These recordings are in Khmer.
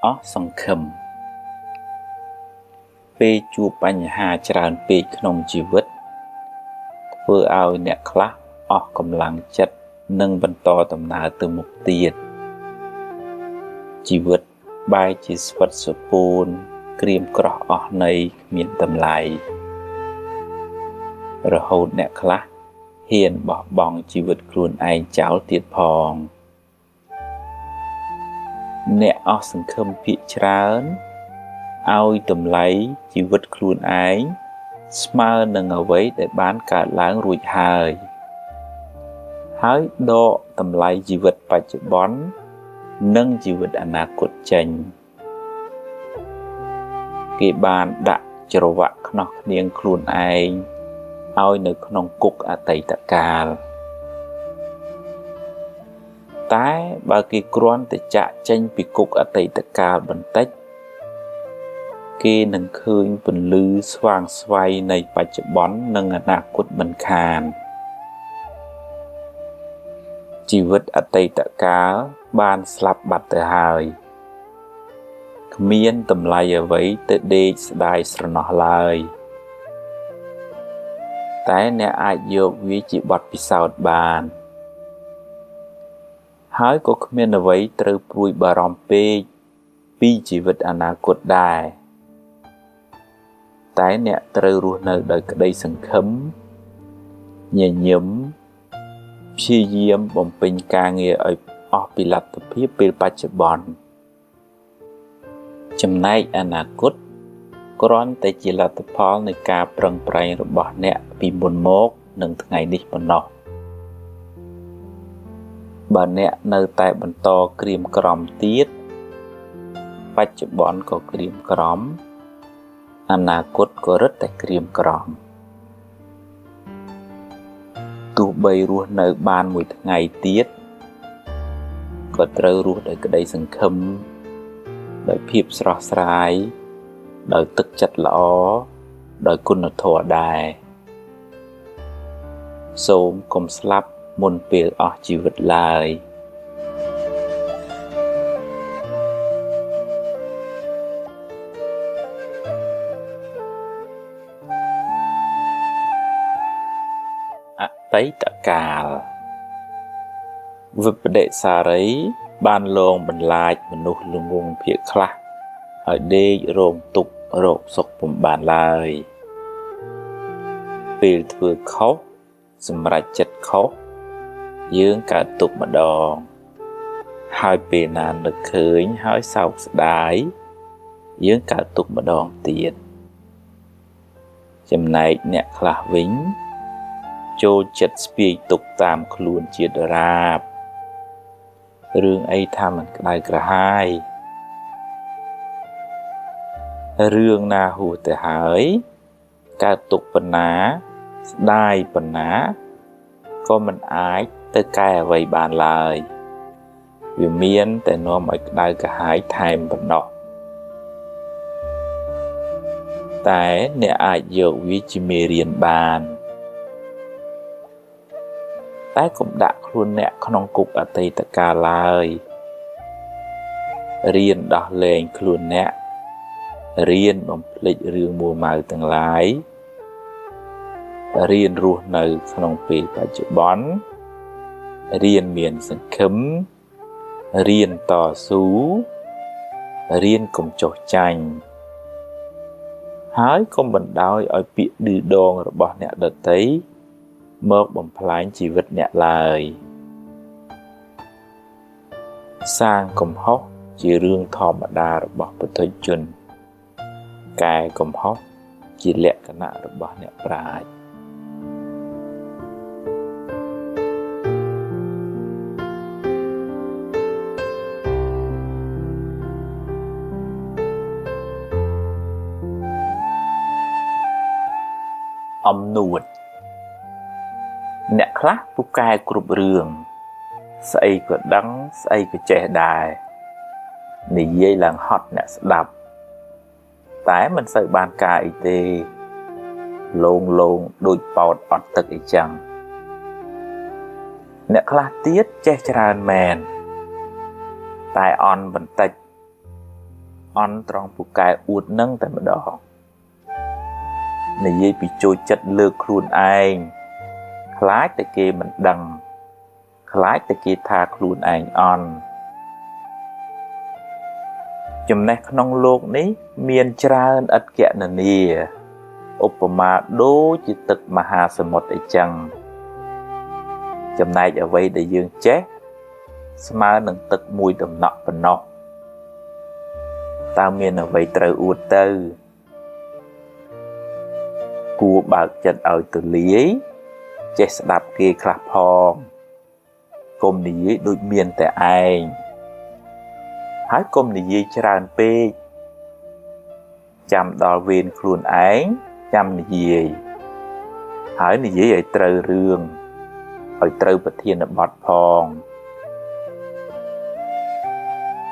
អស់សង្ឃឹមពេលជួបបញ្ហាច្រើនពេកក្នុងជីវិតធ្វើឲ្យអ្នកខ្លះអស់កម្លាំងចិត្តនិងបន្តដំណើរទៅមុខទៀតជីវិតបែរជាស្វិតសុពូនក្រៀមក្រោះអស់នៃគ្មានតម្លៃរហូតអ្នកខ្លះហ៊ានបោះបង់ជីវិតខ្លួនឯងចោលទៀតផងអ្នកអស់សង្ឃឹមភាគច្រើនឲ្យតម្លៃជីវិតខ្លួនឯងស្មើនឹងអ្វីដែលបានកើតឡើងរួចហើយដកតម្លៃជីវិតបច្ចុប្បន្ននិងជីវិតអនាគតចេញគេបានដាក់ច្រវាក់ខ្នោះគ្នាងខ្លួនឯងឲ្យនៅក្នុងគុកអតីតកាលតែបើគេគ្រាន់តែចាក់ចេញពីគុកអតីតកាលបន្តិចគេនឹងឃើញពន្លឺស្វាងស្វ័យនៃបច្ចុប្បន្ននិងអនាគតមិនខានជីវិតអតីតកាលបានស្លាប់បាត់ទៅហើយគ្មានតម្លៃអ្វីទៅដេកស្ដាយស្រណោះឡើយតែអ្នកអាចយកវាជាបទពិសោធន៍បានហើយក៏គ្មានអ្វីត្រូវព្រួយបារម្ភពេកពីជីវិតអនាគតដែរតែអ្នកត្រូវរស់នៅដោយក្តីសង្ឃឹមញញឹមព្យាយាមបំពេញការងារឲ្យអស់ពីលទ្ធភាពពេលបច្ចុប្បន្នចំណែកអនាគតគ្រាន់តែជាលទ្ធផលនៃការប្រឹងប្រែងរបស់អ្នកពីមុនមកនឹងថ្ងៃនេះប៉ុណ្ណោះបើអ្នកនៅតែបន្តក្រៀមក្រំទៀតបច្ចុប្បន្នក៏ក្រៀមក្រំអនាគតក៏រឹតតែក្រៀមក្រំទោះបីរស់នៅបានមួយថ្ងៃទៀតក៏ត្រូវរស់ដោយក្តីសង្ឃឹមដោយភាពស្រស់ស្រាយដោយទឹកចិត្តល្អដោយគុណធម៌ដែរសូមកុំស្លាប់មុនពេលអស់ជីវិតឡើយអតីតកាលវិបដិសារីបានលងបន្លាចមនុស្សល្ងង់ភាគខ្លះឲ្យដេករងទុក្ខរកសុខពុំបានឡើយពេលធ្វើខុសសម្រេចចិត្តខុសយើងកើតទុក្ខម្ដងហើយពេលណានឹកឃើញហើយសោកស្ដាយយើងកើតទុក្ខម្ដងទៀតចំណែកអ្នកខ្លះវិញចូលចិត្តស្ពាយទុក្ខតាមខ្លួនជាដរាបរឿងអីថាមិនក្តៅក្រហាយរឿងណាហួសទៅហើយកើតទុក្ខប៉ុណ្ណាស្ដាយប៉ុណ្ណាក៏មិនអាចទៅកែអ្វីបានឡើយវាមានតែនាំឲ្យក្តៅក្រហាយថែមប៉ុណ្ណោះតែអ្នកអាចយកវាជាមេរៀនបានតែកុំដាក់ខ្លួនអ្នកក្នុងគុកអតីតកាលឡើយរៀនដោះលែងខ្លួនអ្នករៀនបំភ្លេចរឿងមួម៉ៅទាំងឡាយរៀនរស់នៅក្នុងពេលបច្ចុប្បន្នរៀនមានសង្ឃឹមរៀនតស៊ូរៀនកុំចុះចាញ់ហើយកុំបណ្ដោយឲ្យពាក្យឌឺដងរបស់អ្នកដទៃមកបំផ្លាញជីវិតអ្នកឡើយសាងកំហុសជារឿងធម្មតារបស់ពុទ្ធជនកែកំហុសជាលក្ខណៈរបស់អ្នកប្រាជ្ញអំនួតអ្នកខ្លះពូកែគ្រប់រឿងស្អីក៏ដឹងស្អីក៏ចេះដែរនិយាយឡើងហត់អ្នកស្ដាប់តែមិនសូវបានការអីទេលងដូចប៉ោតអត់ទឹកអីចឹងអ្នកខ្លះទៀតចេះច្រើនមែនតែអន់បន្តិច អន់ត្រង់ពូកែអួតនឹងតែម្ដងនិយាយពីចូលចិត្តលើកខ្លួនឯងខ្លាចតែគេមិនដឹងខ្លាចតែគេថាខ្លួនឯងអន់ចំណេះក្នុងលោកនេះមានច្រើនឥតគណនាឧបមាដូចជាទឹកមហាសមុទ្រអីចឹងចំណែកអ្វីដែលយើងចេះស្មើនឹងទឹកមួយដំណក់ប៉ុណ្ណោះតើមានអ្វីត្រូវអួតទៅគួរបើកចិត្តឲ្យទូលាយចេះស្ដាប់គេខ្លះផងកុំនិយាយដូចមានតែឯងហើយកុំនិយាយច្រើនពេកចាំដល់វេនខ្លួនឯងចាំនិយាយហើយនិយាយឲ្យត្រូវរឿងឲ្យត្រូវប្រធានបទផង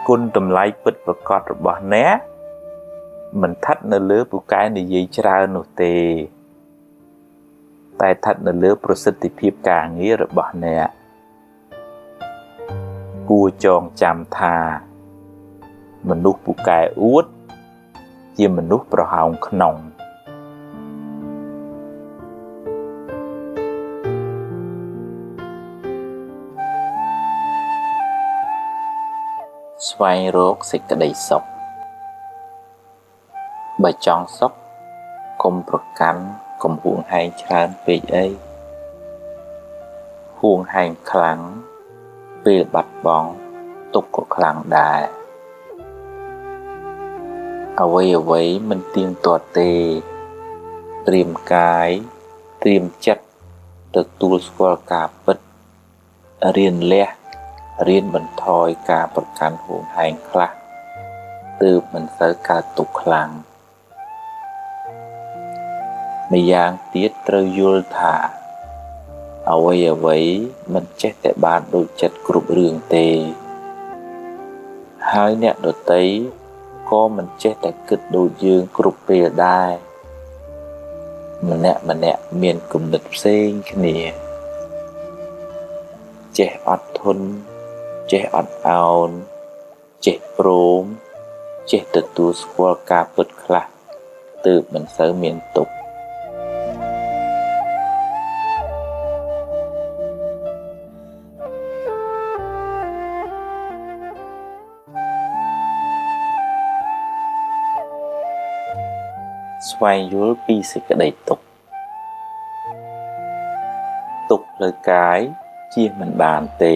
គុណតម្លៃពិតប្រាកដរបស់អ្នកមិនស្ថិតនៅលើពូកែនិយាយច្រើននោះទេតែស្ថិតនៅលើប្រសិទ្ធភាពការងាររបស់អ្នកគួរចងចាំថាមនុស្សពូកែអួតជាមនុស្សប្រហោងក្នុងស្វែងរកសេចក្តីសុខបើចង់សុខកុំប្រកាន់កុំហួងហែងច្រើនពេកអីហួងហែងខ្លាំងពេលបាត់បង់ទុក្ខក៏ខ្លាំងដែរអ្វីមិនទៀងទាត់ទេត្រៀមកាយត្រៀមចិត្តទទួលស្គាល់ការពិតរៀនលះរៀនបន្ថយការប្រកាន់ហួងហែងខ្លះទើបមិនសូវកើតទុក្ខខ្លាំងម្យ៉ាងទៀតត្រូវយល់ថាអ្វីមិនចេះតែបានដូចចិត្តគ្រប់រឿងទេហើយអ្នកដទៃក៏មិនចេះតែគិតដូចយើងគ្រប់ពេលដែរម្នាក់មានគំនិតផ្សេងគ្នាចេះអត់ធន់ចេះអត់ឱនចេះព្រមចេះទទួលស្គាល់ការពិតខ្លះទើបមិនសូវមានទុក្ខស្វែងយល់ពីសេចក្តីទុក្ខទុក្ខផ្លូវកាយជៀសមិនបានទេ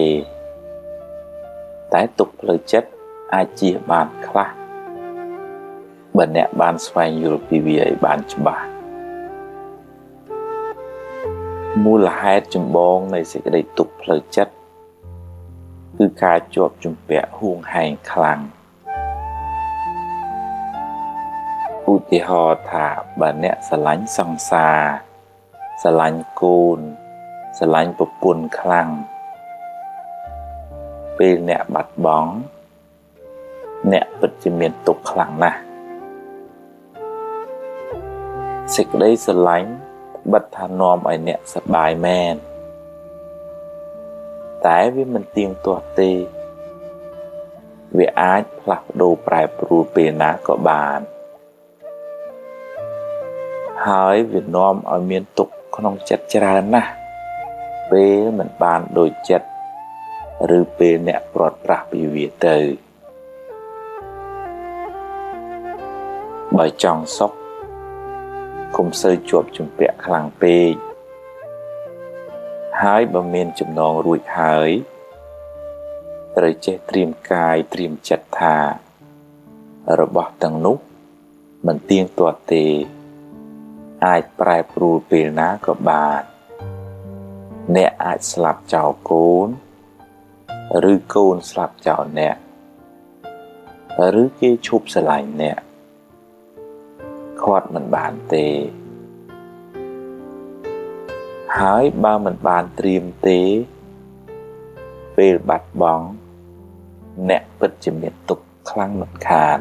តែទុក្ខផ្លូវចិត្តអាចជៀសបានខ្លះបើអ្នកបានស្វែងយល់ពីវាឲ្យបានច្បាស់មូលហេតុចម្បងនៃសេចក្តីទុក្ខផ្លូវចិត្តគឺការជាប់ជំពាក់ហួងហែងខ្លាំងឧទាហរណ៍ថាបើអ្នកស្រឡាញ់សង្សារស្រឡាញ់កូនស្រឡាញ់ប្រពន្ធខ្លាំងពេលអ្នកបាត់បង់អ្នកពិតជាមានទុក្ខខ្លាំងណាស់សេចក្តីស្រឡាញ់បិទថានាំឲ្យអ្នកសប្បាយមែនតែវាមិនទៀងទាត់ទេវាអាចផ្លាស់ប្ដូរប្រែប្រួលពេលណាក៏បានហើយវានាំឲ្យមានទុក្ខក្នុងចិត្តច្រើនណាស់ពេលមិនបានដូចចិត្តឬពេលអ្នកព្រាត់ប្រាសពីវាទៅបើចង់សុខកុំសូវជាប់ជំពាក់ខ្លាំងពេកហើយបើមានចំណងរួចហើយត្រូវចេះត្រៀមកាយត្រៀមចិត្តថារបស់ទាំងនោះមិនទៀងទាត់ទេអាចប្រែប្រួលពេលណាក៏បានអ្នកអាចស្លាប់ចោលកូនឬកូនស្លាប់ចោលអ្នកឬគេឈប់ស្រឡាញ់អ្នកខាត់មិនបានទេហើយបើមិនបានត្រៀមទេពេលបាត់បង់អ្នកពិតជាមានទុក្ខខ្លាំងមិនខាន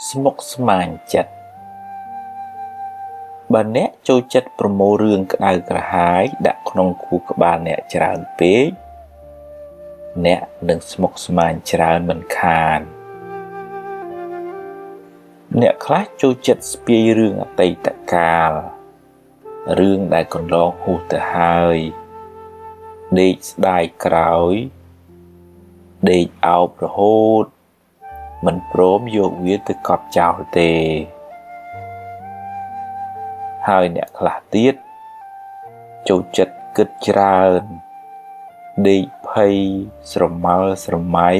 ស្មុគស្មាញចិត្ត បើអ្នកចូលចិត្តប្រមូលរឿងក្តៅក្រហាយដាក់ក្នុងខួរក្បាលអ្នកច្រើនពេកអ្នកនឹងស្មុគស្មាញច្រើនមិនខានអ្នកខ្លះចូលចិត្តស្ពាយរឿងអតីតកាលរឿងដែលកន្លងហួសទៅហើយដេកស្ដាយក្រោយដេកអោបរហូតមិនព្រមយកវាទៅកប់ចោលទេហើយអ្នកខ្លះទៀតចូលចិត្តគិតច្រើនដេកភ័យស្រមើស្រមៃ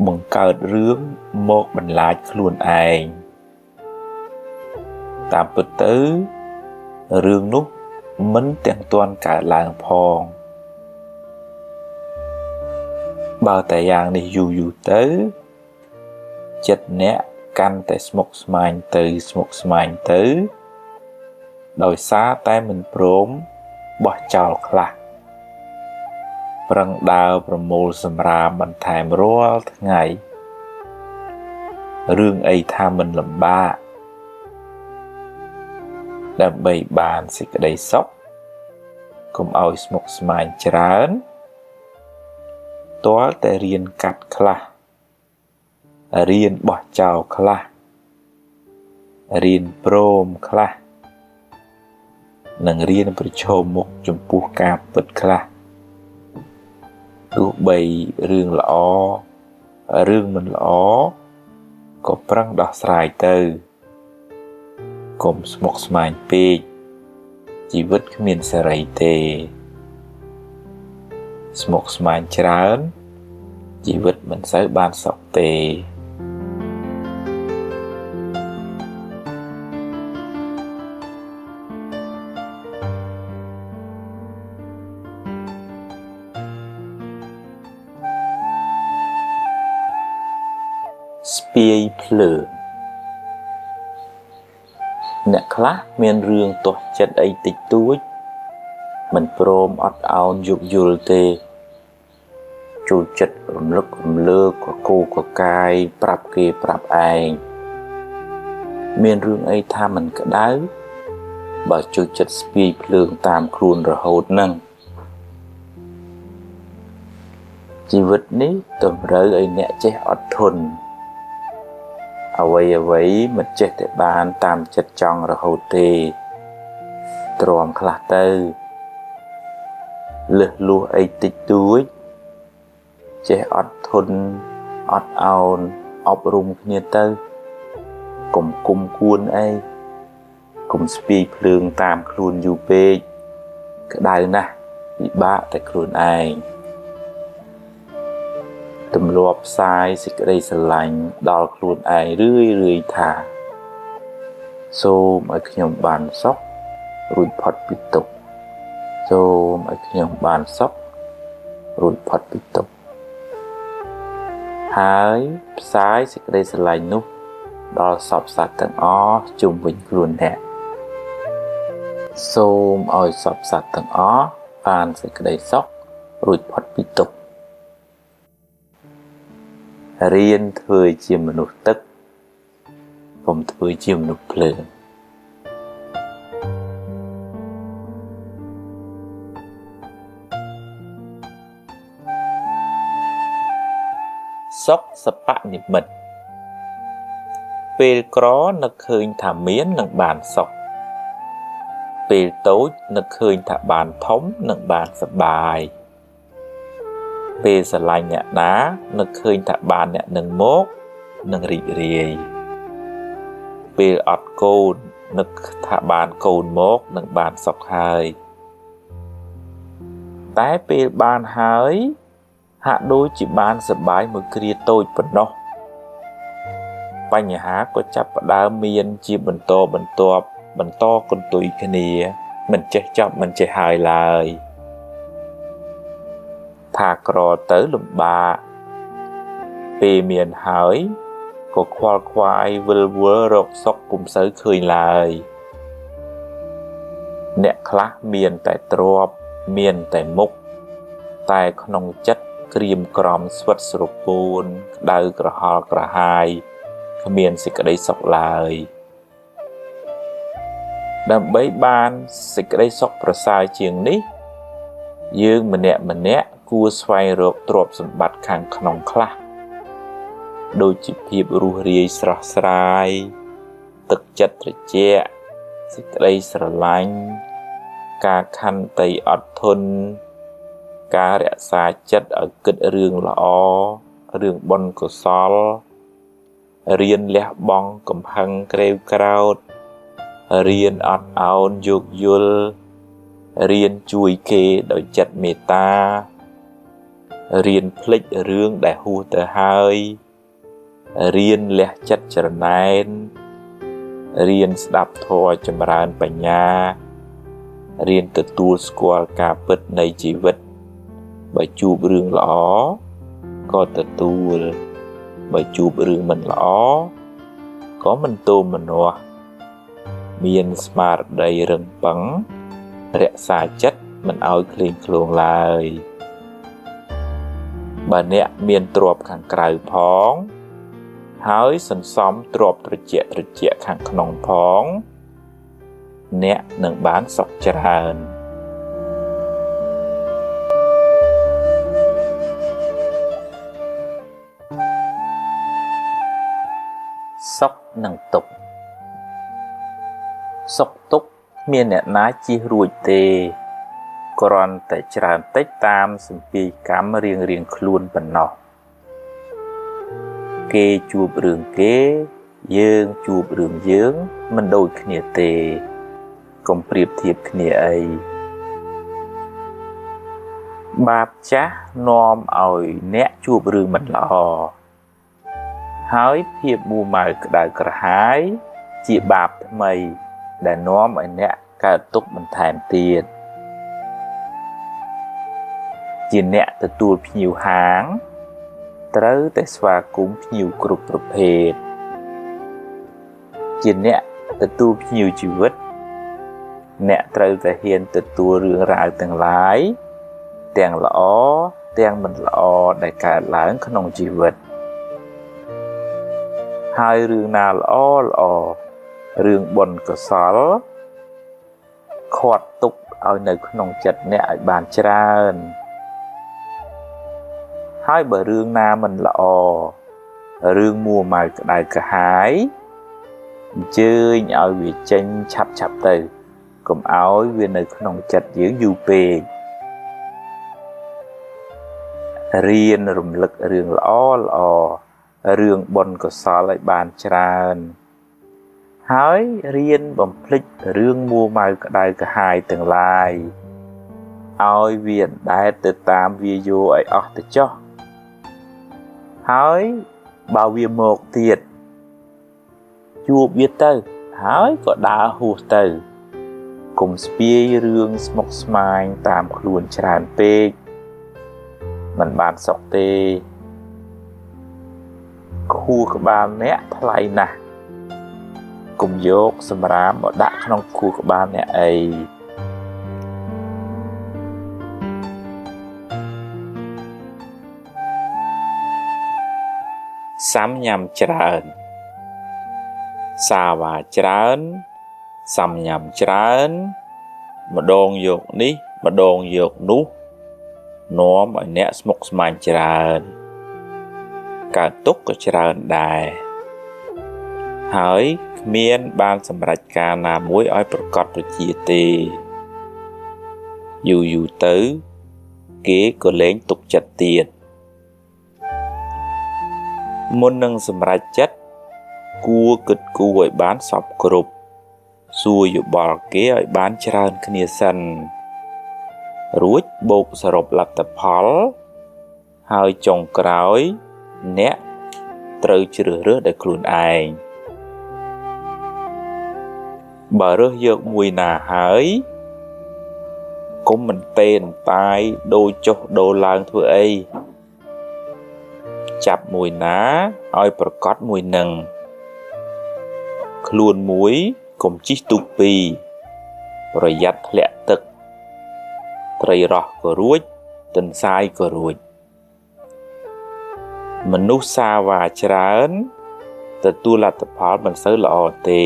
បង្កើតរឿងមកបន្លាចខ្លួនឯងតាមពិតទៅរឿងនោះមិនទាំងទាន់កើតឡើងផងបើតែយ៉ាងនេះយូរទៅចិត្តអ្នកកាន់តែស្មុគស្មាញទៅដោយសារតែមិនព្រមបោះចោលខ្លះប្រឹងដើរប្រមូលសម្រាមបន្ថែមរាល់ថ្ងៃរឿងអីថាមិនលំបាកដើម្បីបានសេចក្តីសុខកុំឲ្យស្មុគស្មាញច្រើនទាល់តែរៀនកាត់ខ្លះរៀនបោះចោលខ្លះរៀនព្រមខ្លះនិងរៀនប្រឈមមុខចំពោះការពិតខ្លះទោះបីរឿងល្អរឿងមិនល្អក៏ប្រឹងដោះស្រាយទៅកុំស្មុគស្មាញពេកជីវិតគ្មានសេរីទេស្មុគស្មាញច្រើនជីវិតមិនសូវបានសុខទេស្ពាយភ្លើងអ្នកខ្លះមានរឿងទាស់ចិត្តអីតិចតួចមិនព្រមអត់ឱនយោគយល់ទេចូលចិត្តរំលឹករំលើកកកូរកកាយប្រាប់គេប្រាប់ឯងមានរឿងអីថាមិនក្តៅបើចូលចិត្តស្ពាយភ្លើងតាមខ្លួនរហូតនឹងជីវិតនេះតម្រូវឲ្យអ្នកចេះអត់ធន់អ្វីមិនចេះតែបានតាមចិត្តចង់រហូតទេទ្រាំខ្លះទៅលឹះលួសអីតិចតួចចេះអត់ធន់អត់ឱនអប់រំគ្នាទៅកុំគុំគួនអីកុំស្ពាយភ្លើងតាមខ្លួនយូរពេកក្តៅណាស់ពិបាកតែខ្លួនឯងទម្លាប់ផ្សាយសេចក្តីស្រឡាញ់ដល់ខ្លួនឯងរឿយថាសូមឲ្យខ្ញុំបានសុខរួចផុតពីទុក្ខសូមឲ្យខ្ញុំបានសុខរួចផុតពីទុក្ខហើយផ្សាយសេចក្តីស្រឡាញ់នោះដល់សពសត្វទាំងអស់ជុំវិញខ្លួនអ្នកសូមឲ្យសពសត្វទាំងអស់បានសេចក្តីសុខរួចផុតពីទុក្ខរៀនធ្វើជាមនុស្សទឹកកុំធ្វើជាមនុស្សភ្លើងសុខសបនិមិត្តពេលក្រនឹកឃើញថាមាននឹងបានសុខពេលតូចនឹកឃើញថាបានធំនឹងបានសប្បាយពេលស្រឡាញ់អ្នកណានឹកឃើញថាបានអ្នកនឹងមកនឹងរីករាយពេលអត់កូននឹកថាបានកូនមកនឹងបានសុខហើយតែពេលបានហើយហាក់ដូចជាបានសប្បាយមួយគ្រាតូចប៉ុណ្ណោះបញ្ហាក៏ចាប់ផ្ដើមមានជាបន្តកន្ទុយគ្នាមិនចេះចប់មិនចេះហើយឡើយថាក្រទៅលំបាកពេលមានហើយក៏ខ្វល់ខ្វាយវិលវល់រកសុខពុំសូវឃើញឡើយអ្នកខ្លះមានតែទ្រព្យមានតែមុខតែក្នុងចិត្តក្រៀមក្រំស្វិតស្រពោនក្តៅក្រហល់ក្រហាយគ្មានសេចក្តីសុខឡើយ ដើម្បីបានសេចក្តីសុខប្រសើរជាងនេះយើងម្នាក់គួរស្វែងរកទ្រព្យសម្បត្តិខាងក្នុងខ្លះដូចជាភាពរស់រាយស្រស់ស្រាយទឹកចិត្តត្រជាក់សេចក្តីស្រឡាញ់ការខន្តីអត់ធន់ការរក្សាចិត្តឲ្យគិតរឿងល្អរឿងបុណ្យកុសលរៀនលះបង់កំហឹងក្រេវក្រោធរៀនអត់ឱនយោគយល់រៀនជួយគេដោយចិត្តមេត្តារៀនភ្លេចរឿងដែលហួសទៅហើយរៀនលះចិត្តច្រណែនរៀនស្ដាប់ធម៌ចម្រើនបញ្ញារៀនទទួលស្គាល់ការពិតនៃជីវិតបើជួបរឿងល្អក៏ទទួលបើជួបរឿងមិនល្អក៏មិនទោមនាស់មានស្មារតីរឹងប៉ឹងរក្សាចិត្តមិនឲ្យឃ្លានឃ្លោងឡើយបើអ្នកមានទ្រព្យខាងក្រៅផងហើយសន្សំទ្រព្យត្រជាក់ខាងក្នុងផងអ្នកនឹងបានសុខច្រើនសុខនិងទុក្ខសុខទុក្ខគ្មានអ្នកណាជៀសរួចទេគ្រាន់តែច្រើនតិចតាមសម្ពាយកម្មរៀងខ្លួនប៉ុណ្ណោះគេជួបរឿងគេយើងជួបរឿងយើងមិនដូចគ្នាទេកុំប្រៀបធៀបគ្នាអីបាបចាស់នាំឲ្យអ្នកជួបរឿងមិនល្អហើយភាពមួម៉ៅក្តៅក្រហាយជាបាបថ្មីដែលនាំឲ្យអ្នកកើតទុក្ខបន្ថែមទៀតជាអ្នកទទួលភ្ញៀវហាងត្រូវតែស្វាគមន៍ភ្ញៀវគ្រប់ប្រភេទជាអ្នកទទួលភ្ញៀវជីវិតអ្នកត្រូវតែហ៊ានទទួលរឿងរ៉ាវទាំងឡាយទាំងល្អទាំងមិនល្អដែលកើតឡើងក្នុងជីវិតហើយរឿងណាល្អរឿងបុណ្យកុសលខាត់ទុកឲ្យនៅក្នុងចិត្តអ្នកឲ្យបានច្រើនហើយបើរឿងណាមិនល្អរឿងមួម៉ៅក្តៅក្រហាយអញ្ជើញឲ្យវាចេញឆាប់ទៅកុំឲ្យវានៅក្នុងចិត្តយើងយូរពេករៀនរំលឹករឿងល្អរឿងបុណ្យកុសលឲ្យបានច្រើនហើយរៀនបំភ្លេចរឿងមួម៉ៅក្តៅក្រហាយទាំងឡាយឲ្យវាដែលទៅតាមវាយកឲ្យអស់ទៅចុះហើយបើវាមកទៀតជួបវាទៅហើយក៏ដើរហួសទៅកុំស្ពាយរឿងស្មុគស្មាញតាមខ្លួនច្រើនពេកមិនបានសុខទេខួរក្បាលអ្នកថ្លៃណាស់កុំយកសម្រាមមកដាក់ក្នុងខួរក្បាលអ្នកអីសាំញ៉ាំច្រើនសាវ៉ាច្រើនសាំញ៉ាំច្រើនម្ដងយកនេះម្ដងយកនោះនាំឲ្យអ្នកស្មុគស្មាញច្រើនកើតទុក្ខក៏ច្រើនដែរហើយគ្មានបានសម្រេចការណាមួយឲ្យប្រកបប្រជាទេយូរទៅគេក៏លែងទុកចិត្តទៀតមុននឹងសម្រេចចិត្តគួរគិតគូរឲ្យបានសព្វគ្រប់សួរយោបល់គេឲ្យបានច្រើនគ្នាសិនរួចបូកសរុបលទ្ធផលហើយចុងក្រោយអ្នកត្រូវជ្រើសរើសដោយខ្លួនឯងបើរើសយកមួយណាហើយកុំមិនតេនតាយដូរចុះដូរឡើងធ្វើអីចាប់មួយណាឲ្យប្រកបមួយនឹងខ្លួនមួយកុំជិះទូកពីរប្រយ័ត្នធ្លាក់ទឹកត្រីរស់ក៏រួចទន្សាយក៏រួចមនុស្សសាវ៉ាច្រើនទទួលលទ្ធផលមិនសូវល្អទេ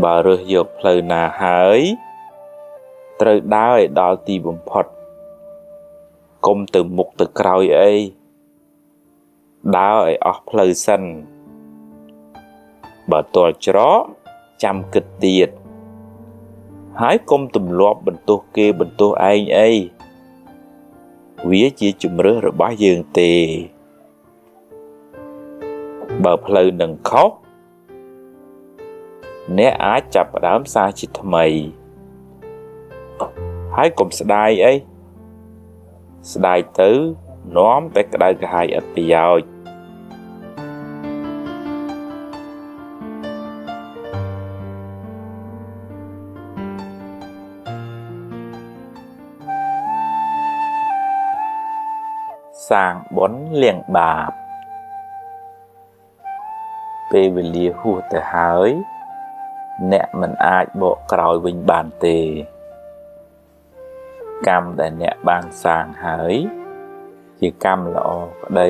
បើរើសយកផ្លូវណាហើយត្រូវដើរឲ្យដល់ទីបំផុតកុំទៅមុខទៅក្រោយអីដើរឲ្យអស់ផ្លូវសិនបើទាល់ច្រកចាំគិតទៀតហើយកុំទម្លាប់បន្ទោសគេបន្ទោសឯងអីវាជាជំរើសរបស់យើងទេបើផ្លូវនឹងខុសអ្នកអាចចាប់ផ្ដើមសារជាថ្មីហើយកុំស្ដាយអីស្ដាយទៅនាំតែក្តៅក្រហាយឥតប្រយោជន៍សាងបុណ្យលាងបាបពេលវេលាហួសទៅហើយអ្នកមិនអាចបកក្រោយវិញបានទេកម្មដែលអ្នកបានសាងហើយជាកម្មល្អក្តី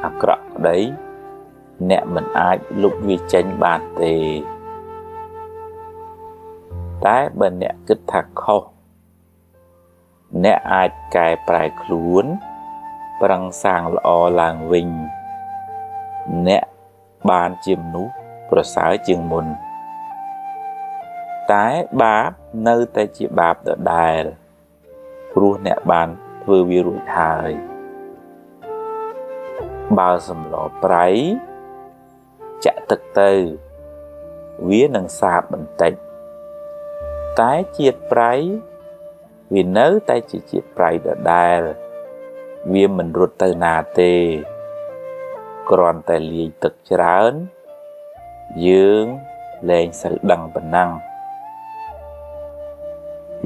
អាក្រក់ក្តីអ្នកមិនអាចលុបវាចេញបានទេតែបើអ្នកគិតថាខុសអ្នកអាចកែប្រែខ្លួនប្រឹងសាងល្អឡើងវិញអ្នកបានជាមនុស្សប្រសើរជាងមុនតែបាបនៅតែជាបាបដដែលព្រោះអ្នកបានធ្វើវារួចហើយបើសម្លប្រៃចាក់ទឹកទៅវានឹងសាបបន្តិចតែជាតិប្រៃវានៅតែជាជាតិប្រៃដដែលវាមិនរត់ទៅណាទេគ្រាន់តែលាយទឹកច្រើនយើងលែងសូវដឹងប៉ុណ្ណឹង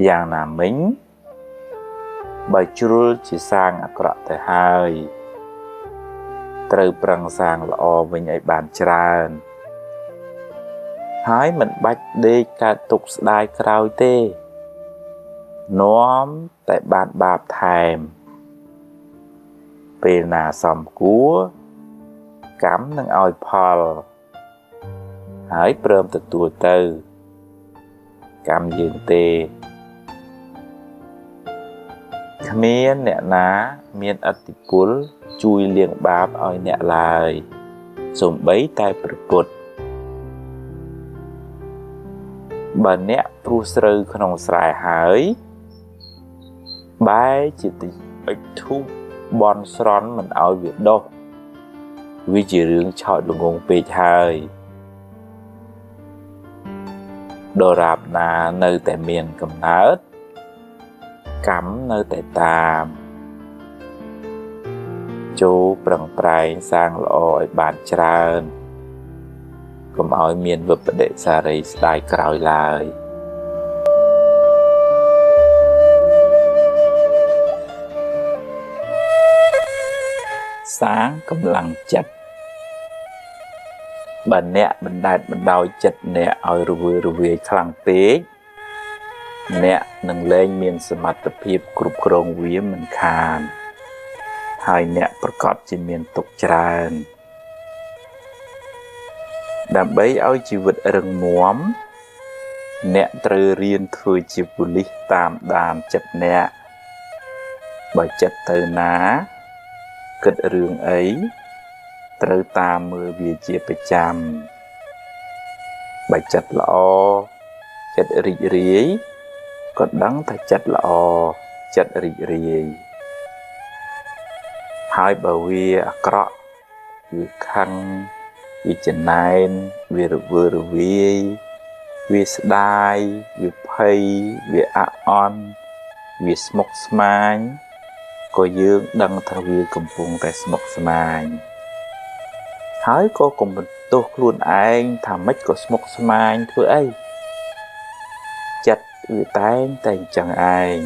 យ៉ាងណាមិញបើជ្រុលជាសាងអាក្រក់ទៅហើយត្រូវប្រឹងសាងល្អវិញឲ្យបានច្រើនហើយមិនបាច់ដេកកើតទុក្ខស្ដាយក្រោយទេនាំតែបានបាបថែមពេលណាសមគួរកម្មនឹងឲ្យផលហើយព្រមទទួលទៅកម្មយើងទេគ្មានអ្នកណាមានឥទ្ធិពលជួយលាងបាបឲ្យអ្នកឡើយសូម្បីតែព្រះពុទ្ធបើអ្នកព្រោះស្រូវក្នុងស្រែហើយបែរជាតិចបិចធូបបន់ស្រន់មិនឲ្យវាដុះវាជារឿងឆោតល្ងងពេកហើយដរាបណានៅតែមានកំណើតកម្មនៅតែតាមចូលប្រឹងប្រែងសាងល្អឲ្យបានច្រើនកុំឲ្យមានវិប្បដិសារីស្ដាយក្រោយឡើយសាងកម្លាំងចិត្តបើអ្នកបណ្ដែតបណ្ដោយចិត្តអ្នកឲ្យរវើរវាយខ្លាំងពេកអ្នកនឹងលែងមានសមត្ថភាពគ្រប់គ្រងវាមិនខានហើយអ្នកប្រកាសជាមានទុក្ខច្រើនដើម្បីឲ្យជីវិតរឹងមាំអ្នកត្រូវរៀនធ្វើជាប៉ូលីសតាមដានចិត្តអ្នកបើចិត្តទៅណាគិតរឿងអីត្រូវតាមមើលវាជាប្រចាំបើចិត្តល្អចិត្តរីករាយក៏ដឹងថាចិត្តល្អចិត្តរីករាយហើយបើវាអាក្រក់វាខឹងវាចំណែនវារវើរវាយវាស្ដាយវាភ័យវាអាក់អន់វាស្មុគស្មាញក៏យើងដឹងថាវាកំពុងតែស្មុគស្មាញហើយក៏កុំបន្ទោសខ្លួនឯងថាម៉េចក៏ស្មុគស្មាញធ្វើអីចិត្តវាតែងតែអញ្ចឹងឯង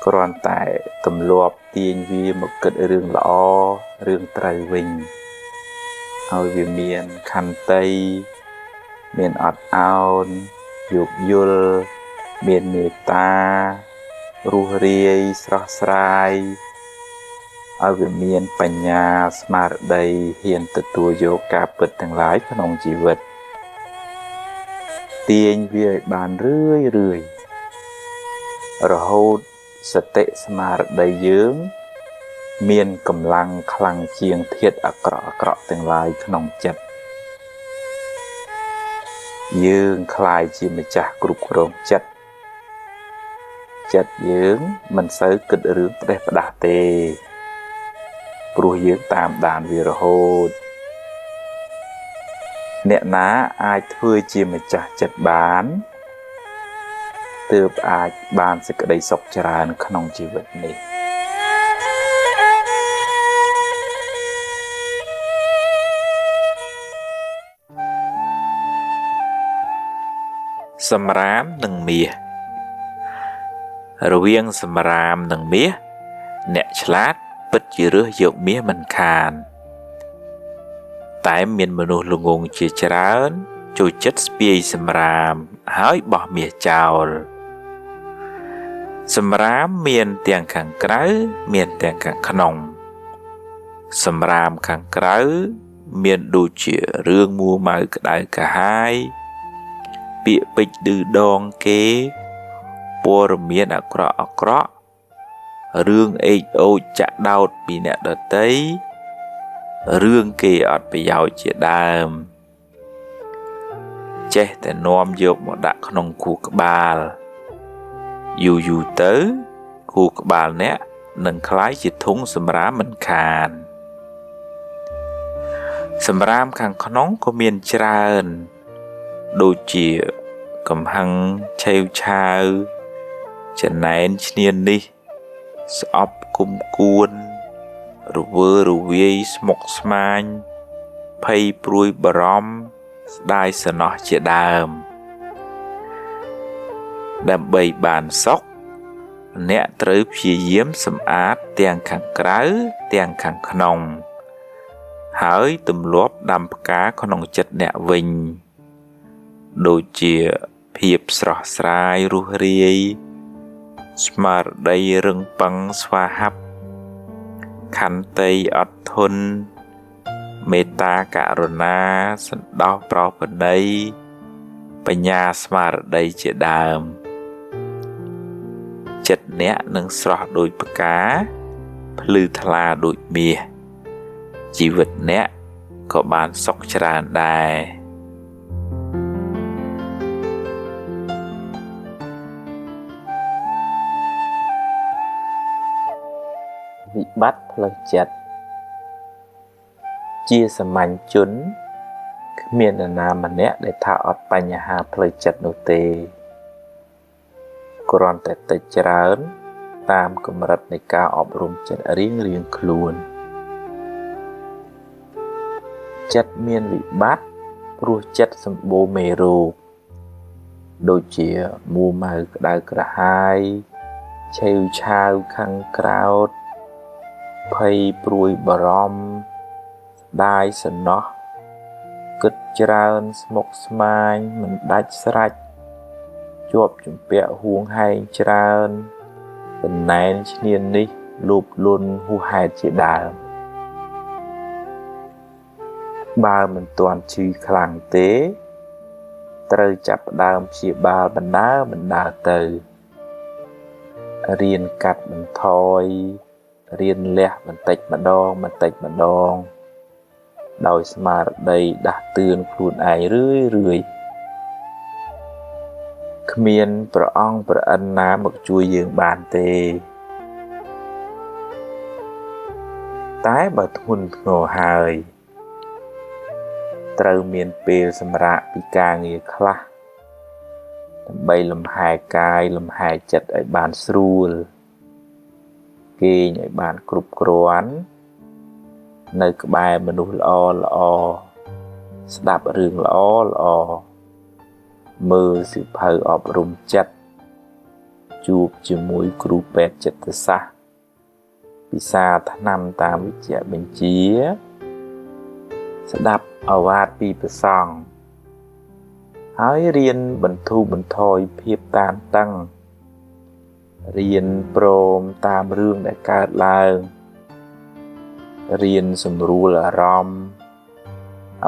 គ្រាន់តែទម្លាប់ទាញវាមកគិតរឿងល្អរឿងត្រូវវិញហើយវាមានខន្តីមានអត់ឱនយោគយល់មានមេត្តារស់រាយស្រស់ស្រាយឲ្យវាមានបញ្ញាស្មារតីហ៊ានទទួលយកការពិតទាំងឡាយក្នុងជីវិត ទាញវាឲ្យបានរឿយរហូតសតិស្មារតីយើងមានកម្លាំងខ្លាំងជាងធាតុអាក្រក់ទាំងឡាយក្នុងចិត្តយើងคล้ายជាម្ចាស់គ្រប់គ្រងចិត្តយើងមិនសូវគិតរឿងផ្ដេសផ្ដាស់ទេព្រោះយើងតាមដានវារហូតអ្នកណាអាចធ្វើជាម្ចាស់ចិត្តបានទើបអាចបានសេចក្តីសុខច្រើនក្នុងជីវិតនេះសម្រាមនិងមាសរវាងសម្រាមនិងមាសអ្នកឆ្លាតពិតជារើសយកមាសមិនខានតែមានមនុស្សល្ងងជាច្រើនចូលចិត្តស្ពាយសម្រាមហើយបោះមាសចោលសម្រាមមានទាំងខាងក្រៅមានទាំងខាងក្នុងសម្រាមខាងក្រៅមានដូចជារឿងមួម៉ៅក្តៅកាហាយពាក្យពេចន៍ឌឺដងគេព័ត៌មានអាក្រក់រឿងអេកអូចចាក់ដោតពីអ្នកដទៃរឿងគេអត់ប្រយោជន៍ជាដើមចេះតែនាំយកមកដាក់ក្នុងខួរក្បាលយូរទៅខួរក្បាលអ្នកនឹងคล้ายជាធុងសម្រាមមិនខានសម្រាមខាងក្នុងក៏មានច្រើនដូចជាកំហឹងឆេវឆាវចំណែនឈ្នាននេះស្អប់គុំគួនរវើរវាយស្មុគស្មាញភ័យព្រួយបារម្ភស្ដាយសំណោះជាដើមដើម្បីបានសុខអ្នកត្រូវព្យាយាមសម្អាតទាំងខាងក្រៅទាំងខាងក្នុងហើយទម្លាប់ដាំផ្កាក្នុងចិត្តអ្នកវិញដូចជាភាពស្រស់ស្រាយរុះរាយស្មារតីរឹងប៉ឹងស្វាហាប់ខន្តីអត់ធន់មេត្តាករុណាសន្តោសប្រោសប្រណីបញ្ញាស្មារតីជាដើមចិត្តអ្នកនឹងស្រស់ដូចផ្កាភ្លឺថ្លាដូចមាសជីវិតអ្នកក៏បានសុខច្រើនដែរវិបត្តិផ្លូវចិត្តជាសាមញ្ញជនគ្មាននរណាម្នាក់ដែលថាអត់បញ្ហាផ្លូវចិត្តនោះទេគ្រាន់តែតិចច្រើនតាមកម្រិតនៃការអប់រំចិត្តរៀងខ្លួនចិត្តមានវិបត្តិព្រោះចិត្តសម្បូរមេរោគដូចជាមួម៉ៅក្តៅក្រហាយឆេវឆាវខាងក្រោតភ័យព្រួយបារម្ភស្ដាយសំណោះគិតច្រើនស្មុគស្មាញមិនដាច់ស្រេចជាប់ជំពាក់ហួងហែងច្រើនបណ្ណែនឈ្នាននេះលោភលន់ហួសហេតុជាដើមបើមិនទាន់ឈឺខ្លាំងទេត្រូវចាប់ផ្ដើមព្យាបាលបណ្ដើរទៅរៀនកាត់បន្ថយរៀនលះបន្តិចម្ដងដោយស្មារតីដាស់តឿនខ្លួនឯងរឿយគ្មានព្រះអង្គព្រះអិនណាមកជួយយើងបានទេតែបើធ្ងន់ធ្ងរហើយត្រូវមានពេលសម្រាកពីការងារខ្លះដើម្បីលំហែកាយលំហែចិត្តឲ្យបានស្រួលគេងឲ្យបានគ្រប់គ្រាន់នៅក្បែរមនុស្សល្អស្ដាប់រឿងល្អមើលសៀវភៅអប់រំចិត្តជួបជាមួយគ្រូពេទ្យចិត្តសាស្ត្រពិសាថ្នាំតាមវិជ្ជបញ្ជាស្ដាប់ឱវាទពីព្រះសង្ឃហើយរៀនបន្ធូរបន្ថយភាពតានតឹងរៀនព្រមតាមរឿងដែលកើតឡើងរៀនសម្រួលអារម្មណ៍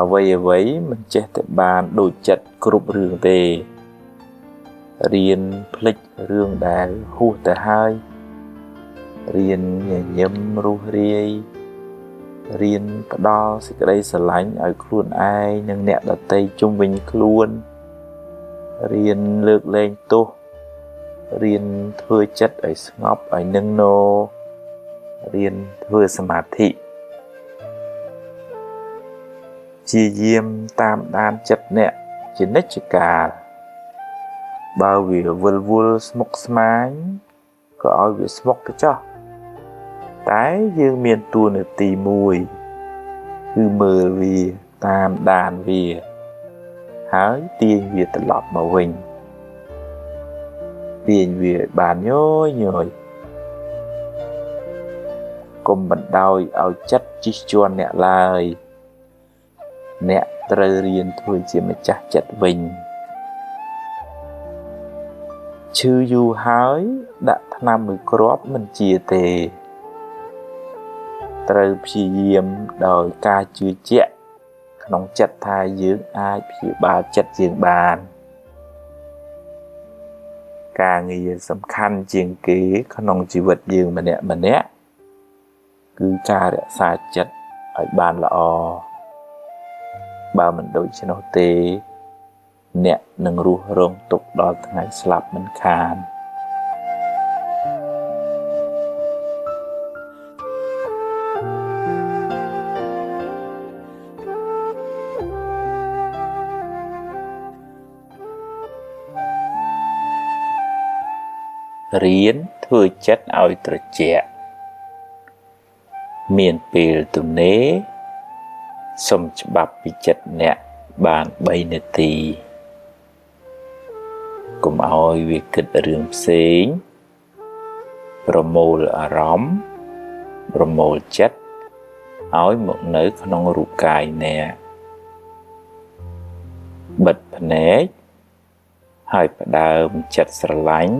អ្វីមិនចេះតែបានដូចចិត្តគ្រប់រឿងទេរៀនភ្លេចរឿងដែលហួសទៅហើយរៀនញញឹមរុះរាយរៀនផ្ដល់សេចក្តីស្រឡាញ់ឲ្យខ្លួនឯងនិងអ្នកដទៃជុំវិញខ្លួនរៀនលើកលែងទោសរៀនធ្វើចិត្តឲ្យស្ងប់ឲ្យនឹងនររៀនធ្វើសមាធិជាយាមតាមដានចិត្តអ្នកជានិច្ចកាលបើវាវិលវល់ស្មុគស្មាញក៏ឲ្យវាស្មុគទៅចោះតែយើងមានតួនាទីមួយគឺមើលវាតាមដានវាហើយទាញវាត្រឡប់មកវិញទាញវាបានញយកុំបណ្ដោយឲ្យចិត្តជិះជាន់អ្នកឡើយអ្នកត្រូវរៀនធ្វើជាម្ចាស់ចិត្តវិញឈឺយូរហើយដាក់ថ្នាំមួយគ្រាប់មិនជាទេត្រូវព្យាយាមដោយការជឿជាក់ក្នុងចិត្តថាយើងអាចព្យាបាលចិត្តយើងបានការងារសំខាន់ជាងគេក្នុងជីវិតយើងម្នាក់គឺការរក្សាចិត្តឲ្យបានល្អបើមិនដូច្នោះទេអ្នកនឹងរស់រងទុក្ខដល់ថ្ងៃស្លាប់មិនខានរៀនធ្វើចិត្តឲ្យត្រជាក់មានពេលទំនេរសុំច្បាប់ពីចិត្តអ្នកបាន3នាទីកុំឲ្យវាគិតរឿងផ្សេងប្រមូលអារម្មណ៍ប្រមូលចិត្តឲ្យមកនៅក្នុងរូបកាយអ្នកបិទភ្នែកហើយផ្ដើមចិត្តស្រឡាញ់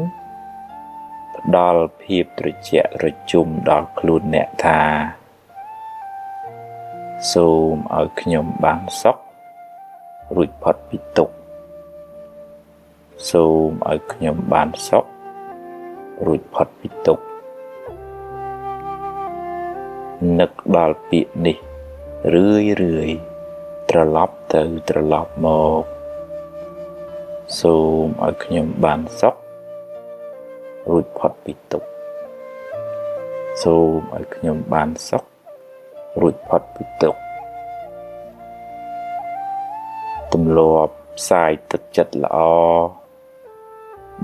ផ្ដល់ភាពត្រជាក់រជុំដល់ខ្លួនអ្នកថាសូមឲ្យខ្ញុំបានសុខរួចផុតពីទុក្ខសូមឲ្យខ្ញុំបានសុខរួចផុតពីទុក្ខនឹកដល់ពាក្យនេះរឿយត្រឡប់ទៅត្រឡប់មកសូមឲ្យខ្ញុំបានសុខរួចផុតពីទុក្ខសូមឲ្យខ្ញុំបានសុខរួចផុតពីទុក្ខទម្លាប់ផ្សាយទឹកចិត្តល្អ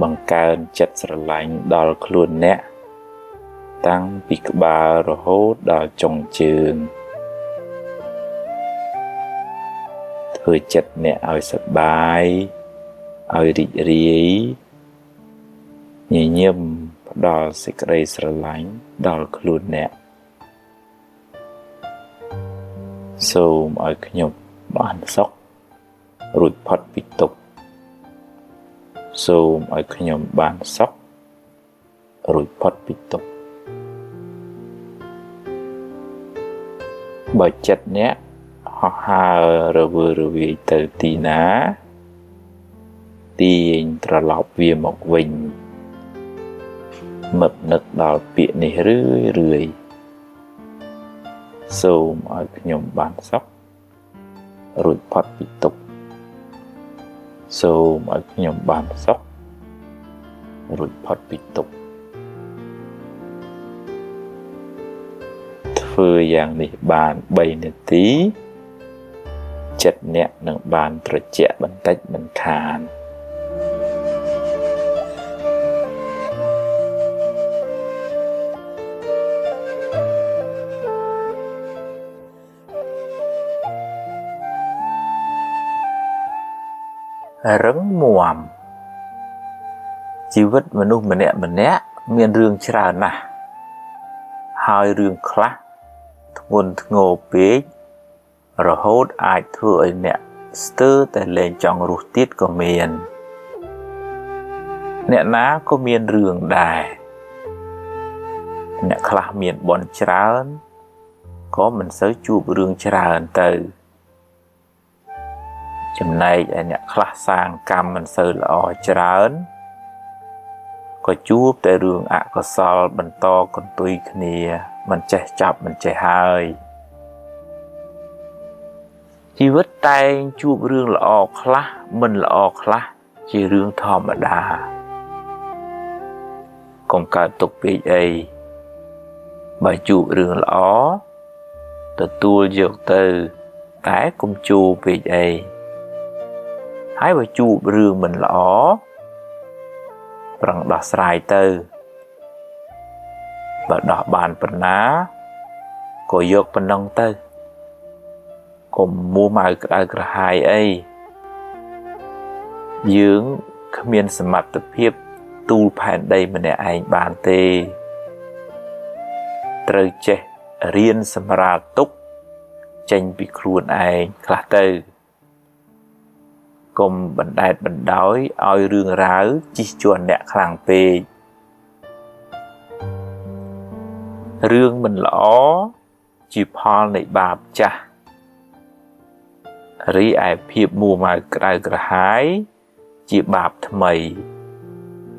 បង្កើនចិត្តស្រឡាញ់ដល់ខ្លួនអ្នកតាំងពីក្បាលរហូតដល់ចុងជើងធ្វើចិត្តអ្នកឲ្យសប្បាយឲ្យរីករាយញញឹមផ្ដល់សេចក្តីស្រឡាញ់ដល់ខ្លួនអ្នកសូមឲ្យខ្ញុំបានសុខរួចផុតពីទុក្ខសូមឲ្យខ្ញុំបានសុខរួចផុតពីទុក្ខបើចិត្តអ្នកហោះហើររវើរវាយទៅទីណាទាញត្រឡប់វាមកវិញនឹកដល់ពាក្យនេះរឿយសូមឲ្យខ្ញុំបានសុខរួចផុតពីទុក្ខសូមឲ្យខ្ញុំបានសុខរួចផុតពីទុក្ខធ្វើយ៉ាងនេះបាន3នាទីចិត្តអ្នកនឹងបានត្រជាក់បន្តិចមិនខានរឹងមាំជីវិតមនុស្សម្នាក់មានរឿងច្រើនណាស់ហើយរឿងខ្លះធ្ងន់ធ្ងរពេករហូតអាចធ្វើឲ្យអ្នកស្ទើរតែលែងចង់រស់ទៀតក៏មានអ្នកណាក៏មានរឿងដែរអ្នកខ្លះមានបុណ្យច្រើនក៏មិនសូវជួបរឿងច្រើនទៅ ចំណែកឯអ្នកខ្លះសាងកម្មមិនសូវល្អច្រើនក៏ជួបតែរឿងអកុសលបន្តកន្ទុយគ្នាមិនចេះចាប់មិនចេះហើយជីវិតតែងជួបរឿងល្អខ្លះមិនល្អខ្លះជារឿងធម្មតាកុំកើតទុកពេកអីបើជួបរឿងល្អទទួលយកទៅតែកុំជួបពេកអីហើយបើជួបរឿងមិនល្អប្រឹងដោះស្រាយទៅបើដោះបានប៉ុណ្ណាក៏យកប៉ុណ្ណឹងទៅកុំមួម៉ៅក្តៅក្រហាយអីយើងគ្មានសមត្ថភាពទូលផែនដីម្នាក់ឯងបានទេត្រូវចេះរៀនសម្រាលទុកចេញពីខ្លួនឯងខ្លះទៅកុំបណ្ដែតបណ្ដោយឲ្យរឿងរ៉ាវជិះជាន់អ្នកខ្លាំងពេករឿងមិនល្អជាផលនៃបាបចាស់រីឯភាពមួម៉ៅក្តៅក្រហាយជាបាបថ្មី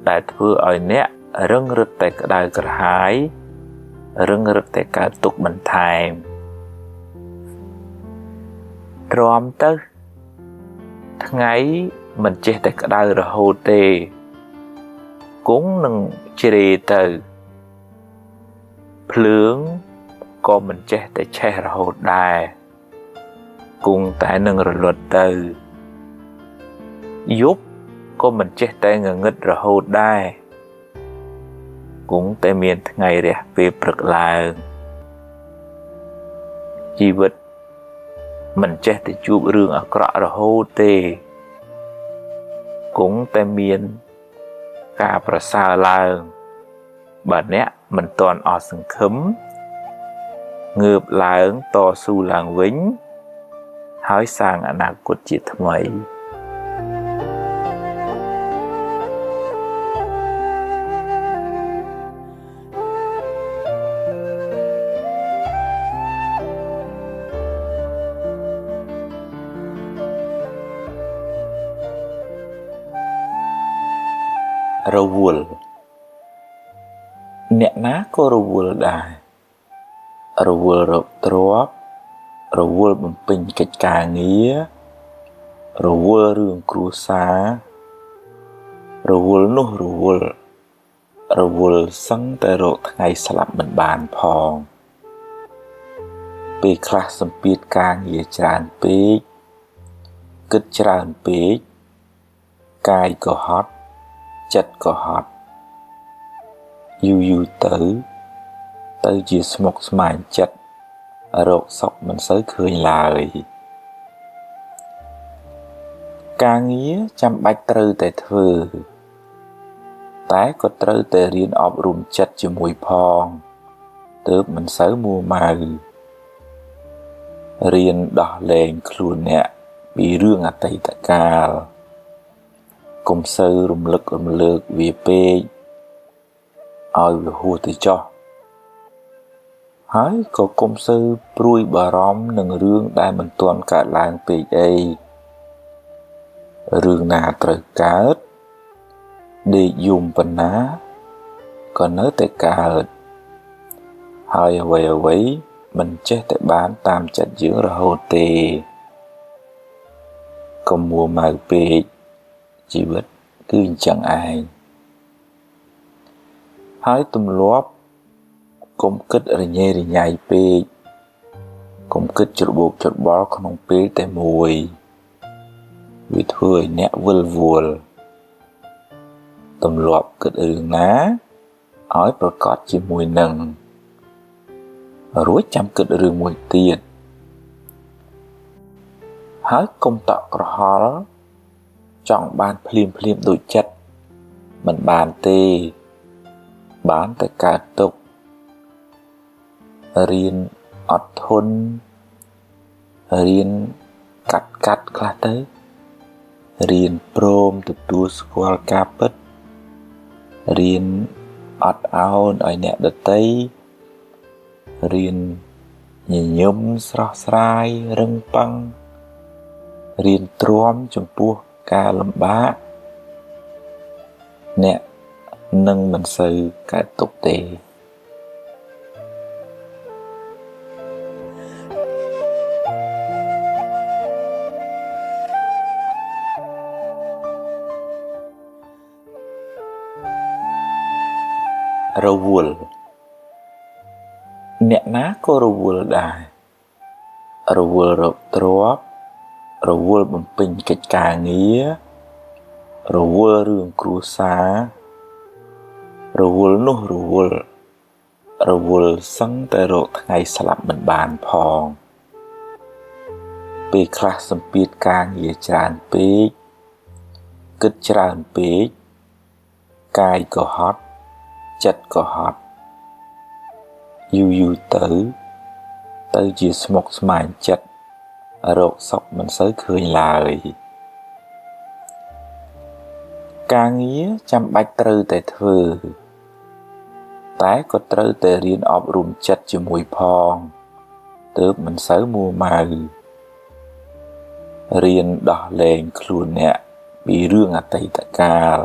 ដែលធ្វើឲ្យអ្នករឹងរឹតតែក្តៅក្រហាយរឹងរឹតតែកើតទុក្ខបន្ថែមទ្រាំទៅថ្ងៃមិនចេះតែក្តៅរហូតទេគង់នឹងជ្រេទៅភ្លើងក៏មិនចេះតែឆេះរហូតដែរគង់តែនឹងរលត់ទៅយប់ក៏មិនចេះតែងងឹតរហូតដែរគង់តែមានថ្ងៃរះពេលព្រឹកឡើងជីវិតមិនចេះតែជួបរឿងអាក្រក់រហូតទេគង់តែមានការប្រសើរឡើងបើអ្នកមិនទាន់អស់សង្ឃឹមងើបឡើងតស៊ូឡើងវិញហើយសាងអនាគតជាថ្មីរវល់អ្នកណាក៏រវល់ដែររវល់រកទ្រព្យរវល់បំពេញកិច្ចការងាររវល់រឿងគ្រួសាររវល់នោះរវល់សឹងតែរកថ្ងៃស្លាប់មិនបានផងពេលខ្លះសម្ពាធការងារច្រើនពេកគិតច្រើនពេកកាយក៏ហត់ចិត្តក៏ហត់យូរទៅជាស្មុគស្មាញចិត្តរកសុខមិនសូវឃើញឡើយការងារចាំបាច់ត្រូវតែធ្វើតែក៏ត្រូវតែរៀនអប់រំចិត្តជាមួយផងទើបមិនសូវមួម៉ៅរៀនដោះលែងខ្លួនអ្នកពីរឿងអតីតកាលកុំសូវរំលឹករំលើកវាពេកឲ្យវាហួសទៅចោះហើយក៏កុំសូវព្រួយបារម្ភនឹងរឿងដែលមិនទាន់កើតឡើងពេកអីរឿងណាត្រូវកើតដេកយំប៉ុណ្ណាក៏នៅតែកើតហើយអ្វីមិនចេះតែបានតាមចិត្តយើងរហូតទេកុំមួម៉ៅពេកជីវិតគឺអញ្ចឹងឯងហើយទម្លាប់កុំគិតរញ៉េរញ៉ៃពេកកុំគិតច្របូកច្របល់ក្នុងពេលតែមួយវាធ្វើឲ្យអ្នកវិលវល់ទម្លាប់គិតរឿងណាឲ្យប្រកបជាមួយនឹងរួចចាំគិតរឿងមួយទៀតហើយកុំតក់ក្រហល់ចង់បានភ្លាមដូចចិត្តមិនបានទេបានតែកើតទុក្ខរៀនអត់ធន់រៀនកាត់ខ្លះទៅរៀនព្រមទទួលស្គាល់ការពិតរៀនអត់ឱនឲ្យអ្នកដទៃរៀនញញឹមស្រស់ស្រាយរឹងប៉ឹង រៀនទ្រាំចំពោះការលំបាកអ្នកនឹងមិនសូវកើតទុក្ខទេរវល់អ្នកណាក៏រវល់ដែររវល់រកទ្រព្យរវល់បំពេញកិច្ចការងាររវល់រឿងគ្រួសាររវល់នោះរវល់សឹងតែរកថ្ងៃស្លាប់មិនបានផងពេលខ្លះសម្ពាធការងារច្រើនពេកគិតច្រើនពេកកាយក៏ហត់ចិត្តក៏ហត់យូរទៅជាស្មុគស្មាញចិត្តរកសុខមិនសូវឃើញឡើយការងារចាំបាច់ត្រូវតែធ្វើតែក៏ត្រូវតែរៀនអប់រំចិត្តជាមួយផងទើបមិនសូវមួម៉ៅរៀនដោះលែងខ្លួនអ្នកពីរឿងអតីតកាល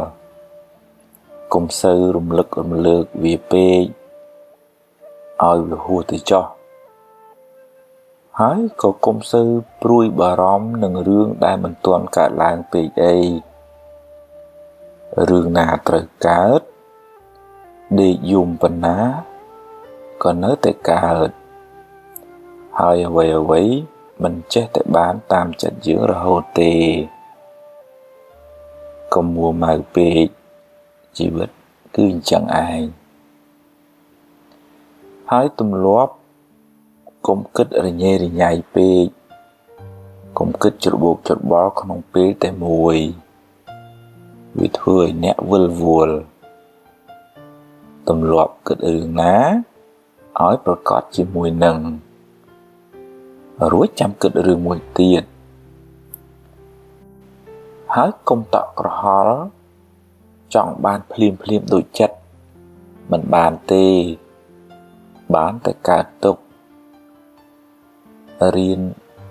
កុំសូវរំលឹករំលើកវាពេកឲ្យវាហួសទៅចុះហើយក៏កុំសូវព្រួយបារម្ភនឹងរឿងដែលមិនទាន់កើតឡើងពេកអីរឿងណាត្រូវកើតដេកយំប៉ុណ្ណាក៏នៅតែកើតហើយអ្វីមិនចេះតែបានតាមចិត្តយើងរហូតទេកុំមួម៉ៅពេកជីវិតគឺអញ្ចឹងឯងហើយទម្លាប់កុំគិតរញ៉េរញ៉ៃពេកកុំគិតច្របូកច្របល់ក្នុងពេលតែមួយវាធ្វើឲ្យអ្នកវិលវល់ទម្លាប់គិតរឿងណាឲ្យប្រកបជាមួយនឹងរួចចាំគិតរឿងមួយទៀតហើយកុំតក់ក្រហល់ចង់បានភ្លាមដូចចិត្តមិនបានទេបានតែកើតទុក្ខរៀន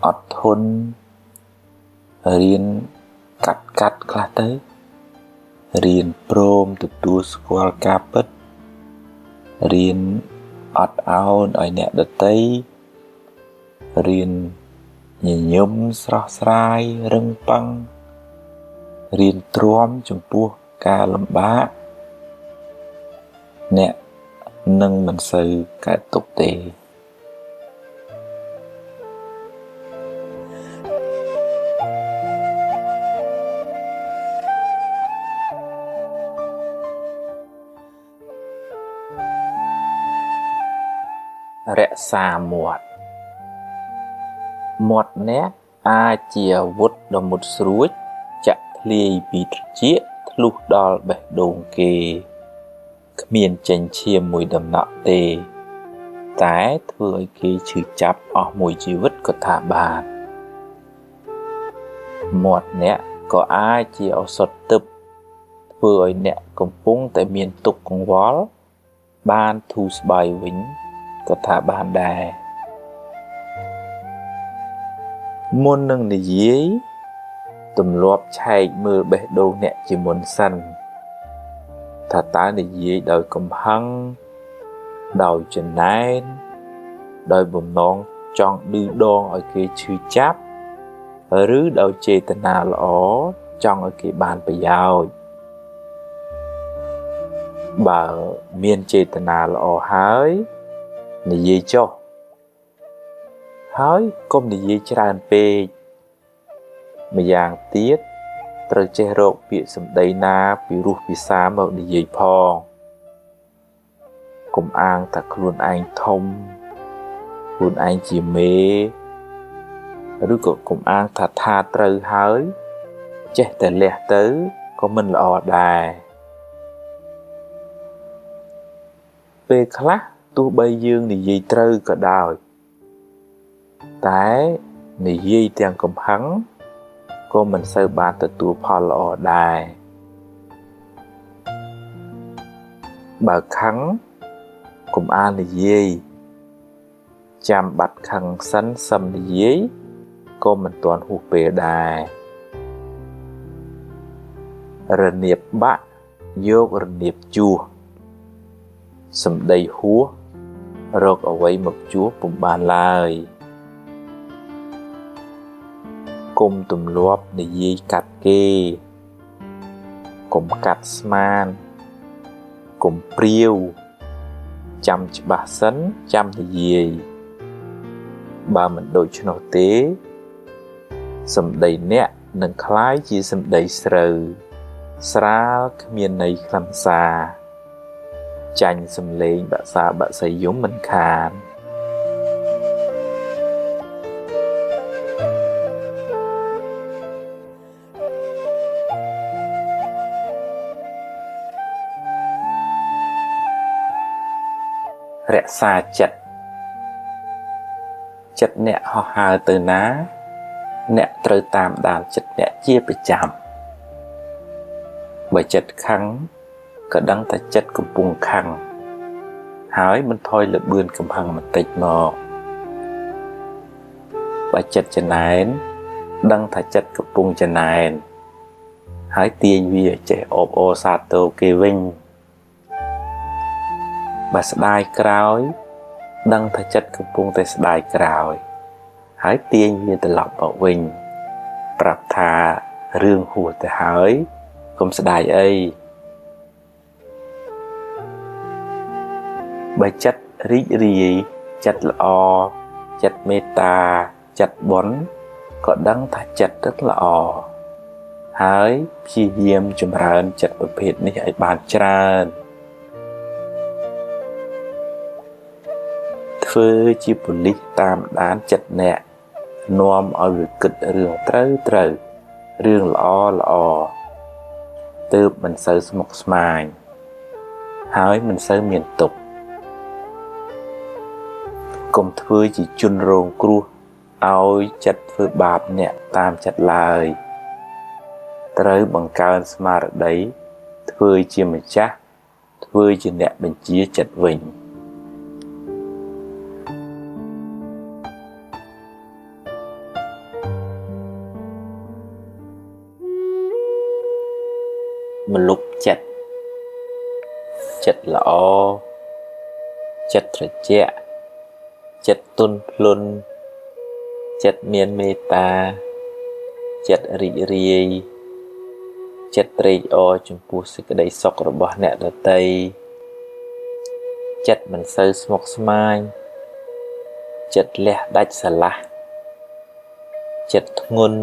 អត់ធន់រៀនកាត់ខ្លះទៅរៀនព្រមទទួលស្គាល់ការពិតរៀនអត់ឱនឲ្យអ្នកដទៃរៀនញញឹមស្រស់ស្រាយរឹងប៉ឹងរៀនទ្រាំចំពោះការលំបាកអ្នកនឹងមិនសូវកើតទុក្ខទេរក្សាមាត់អ្នកអាចជាអាវុធដ៏មុតស្រួចចាក់ធ្លាយពីត្រចៀកធ្លុះដល់បេះដូងគេគ្មានចេញឈាមមួយដំណក់ទេតែធ្វើឲ្យគេឈឺចាប់អស់មួយជីវិតក៏ថាបានមាត់អ្នកក៏អាចជាឱសថទិព្វធ្វើឲ្យអ្នកកំពុងតែមានទុក្ខកង្វល់បានធូរស្បើយវិញក៏ថាបានដែរមុននឹងនិយាយទម្លាប់ឆែកមើលបេះដូងអ្នកជាមុនសិនថាតើនិយាយដោយកំហឹងដោយចំណែនដោយបំណងចង់ឌឺដងឲ្យគេឈឺចាប់ឬដោយចេតនាល្អចង់ឲ្យគេបានប្រយោជន៍បើមានចេតនាល្អហើយនិយាយចុះហើយកុំនិយាយច្រើនពេកម្យ៉ាងទៀតត្រូវចេះរកពាក្យសម្ដីណាពីរោះពិសាមកនិយាយផងកុំអាងថាខ្លួនឯងធំខ្លួនឯងជាមេឬក៏កុំអាងថាត្រូវហើយចេះតែលះទៅក៏មិនល្អដែរពេលខ្លះទោះបីយើងនិយាយត្រូវក៏ដោយតែនិយាយទាំងកំហឹងក៏មិនសូវបានទទួលផលល្អដែរបើខឹងកុំអាលនិយាយចាំបាត់ខឹងសិនសឹមនិយាយក៏ ក៏មិនទាន់ហួសពេលដែររនៀបបាក់យករនៀបជួសសម្ដីហួសរកអ្វីមកជួសពុំបានឡើយកុំទម្លាប់និយាយកាត់គេកុំកាត់ស្មានកុំព្រាវចាំច្បាស់សិនចាំនិយាយបើមិនដូច្នោះទេសម្ដីអ្នកនឹងคล้ายជាសម្ដីស្រូវស្រាលគ្មានន័យខ្លឹមសារចាញ់សំឡេងបាក់សាបាក់សីយំមិនខានរក្សាចិត្តអ្នកហោះហើរទៅណាអ្នកត្រូវតាមដានចិត្តអ្នកជាប្រចាំបើចិត្តខឹងក៏ដឹងថាចិត្តកំពុងខឹងហើយបន្ថយល្បឿនកំហឹងបន្តិចមកបើចិត្តចំណែនដឹងថាចិត្តកំពុងចំណែនហើយទាញវាចេះអបអរសាទរគេវិញបើស្ដាយក្រោយដឹងថាចិត្តកំពុងតែស្ដាយក្រោយហើយទាញវាត្រឡប់មកវិញប្រាប់ថារឿងហួសទៅហើយកុំស្ដាយអីបើចិត្តរីករាយចិត្តល្អចិត្តមេត្តាចិត្តបុណ្យក៏ដឹងថាចិត្តrấtល្អហើយព្យាយាមចម្រើនចិត្តប្រភេទនេះឲ្យបានច្រើនធ្វើជាប៉ូលីសតាមដានចិត្តអ្នកនាំឲ្យវាគិតរឿងត្រូវរឿងល្អទើបមិនសូវស្មុគស្មាញហើយមិនសូវមានទុក្ខកុំធ្វើជាជនរងគ្រោះឲ្យចិត្តធ្វើបាបអ្នកតាមចិត្តឡើយត្រូវបង្កើនស្មារតីធ្វើជាម្ចាស់ធ្វើជាអ្នកបញ្ជាចិត្តវិញមលុបចិត្តល្អចិត្តត្រជាក់ចិត្តទន់ភ្លន់ចិត្តមានមេត្តាចិត្តរីករាយចិត្តត្រេកអរចំពោះសេចក្តីសុខរបស់អ្នកដទៃចិត្តមិនសូវស្មុគស្មាញចិត្តលះដាច់ស្រឡះចិត្តធ្ងន់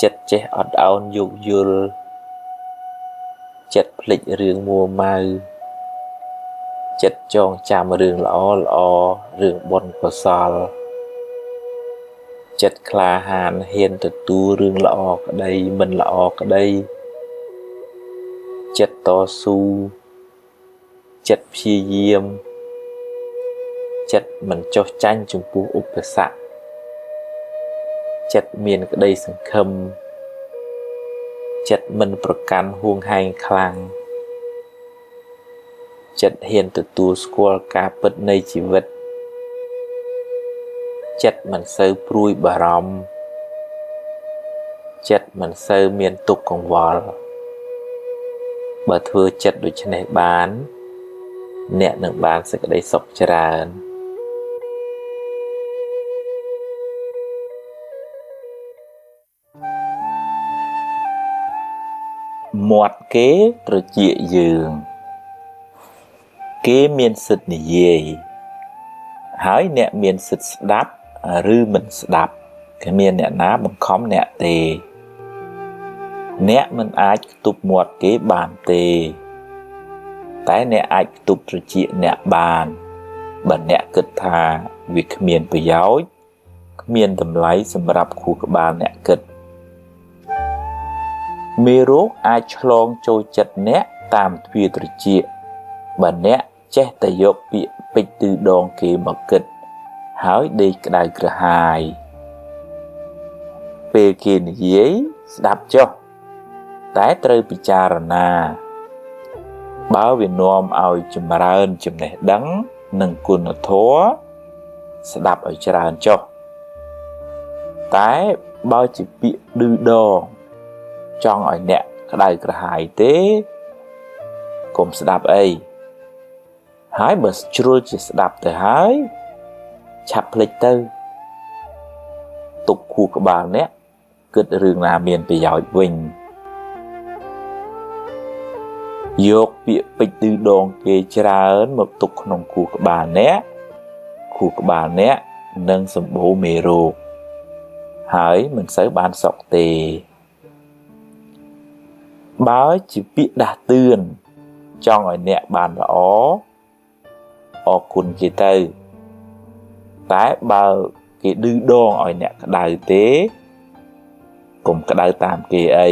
ចិត្តចេះអត់ឱនយោគយល់ចិត្តភ្លេចរឿងមួម៉ៅចិត្តចងចាំរឿងល្អរឿងបុណ្យកុសលចិត្តក្លាហានហ៊ានទទួលរឿងល្អក្តីមិនល្អក្តីចិត្តតស៊ូចិត្តព្យាយាមចិត្តមិនចុះចាញ់ចំពោះឧបសគ្គចិត្តមានក្តីសង្ឃឹមចិត្តមិនប្រកាន់ហួងហែងខ្លាំងចិត្តហ៊ានទទួលស្គាល់ការពិតនៃជីវិតចិត្តមិនសូវព្រួយបារម្ភចិត្តមិនសូវមានទុក្ខកង្វល់បើធ្វើចិត្តដូច្នេះបានអ្នកនឹងបានសេចក្តីសុខច្រើនមាត់គេត្រចៀកយើងគេមានសិទ្ធិនិយាយហើយអ្នកមានសិទ្ធិស្ដាប់ឬមិនស្ដាប់គ្មានអ្នកណាបង្ខំអ្នកទេអ្នកមិនអាចខ្ទប់មាត់គេបានទេតែអ្នកអាចខ្ទប់ត្រចៀកអ្នកបានបើអ្នកគិតថាវាគ្មានប្រយោជន៍គ្មានតម្លៃសម្រាប់ខួរក្បាលអ្នកគិតមេរោគអាចឆ្លងចូលចិត្តអ្នកតាមទ្វារត្រចៀកបើអ្នកចេះតែយកពាក្យពេចន៍ទិដងគេមកគិតហើយដេកក្តៅក្រហាយពេលគេនិយាយស្ដាប់ចុះតែត្រូវពិចារណាបើវានាំឲ្យចម្រើនចំណេះដឹងនិងគុណធម៌ស្ដាប់ឲ្យច្រើនចុះ តែបើជាពាក្យឌឺដងចង់ឲ្យអ្នកក្តៅក្រហាយទេកុំស្ដាប់អីហើយបើជ្រុលជាស្ដាប់ទៅហើយឆាប់ភ្លេចទៅទុកខួរក្បាលអ្នកគិតរឿងណាមានប្រយោជន៍វិញយកពាក្យពេចន៍ឌឺដងគេច្រើនមកទុកក្នុងខួរក្បាលអ្នកនឹងសម្បូរមេរោគហើយមិនសូវបានសុខទេបើជាពាក្យដាស់តឿនចង់ឲ្យអ្នកបានល្អអរគុណគេទៅតែបើគេឌឺដងឲ្យអ្នកក្តៅទេកុំក្តៅតាមគេអី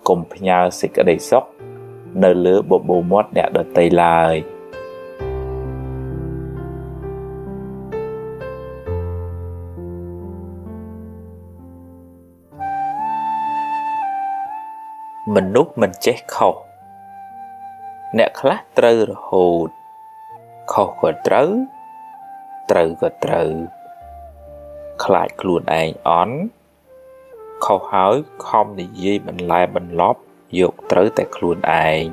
កុំផ្ញើសេចក្តីសុខនៅលើបបោមាត់អ្នកដទៃឡើយមនុស្សមិនចេះខុសអ្នកខ្លះត្រូវរហូតខុសក៏ត្រូវក៏ត្រូវខ្លាចខ្លួនឯងអន់ខុសហើយខំនិយាយបន្លែបន្លប់យកត្រូវតែខ្លួនឯង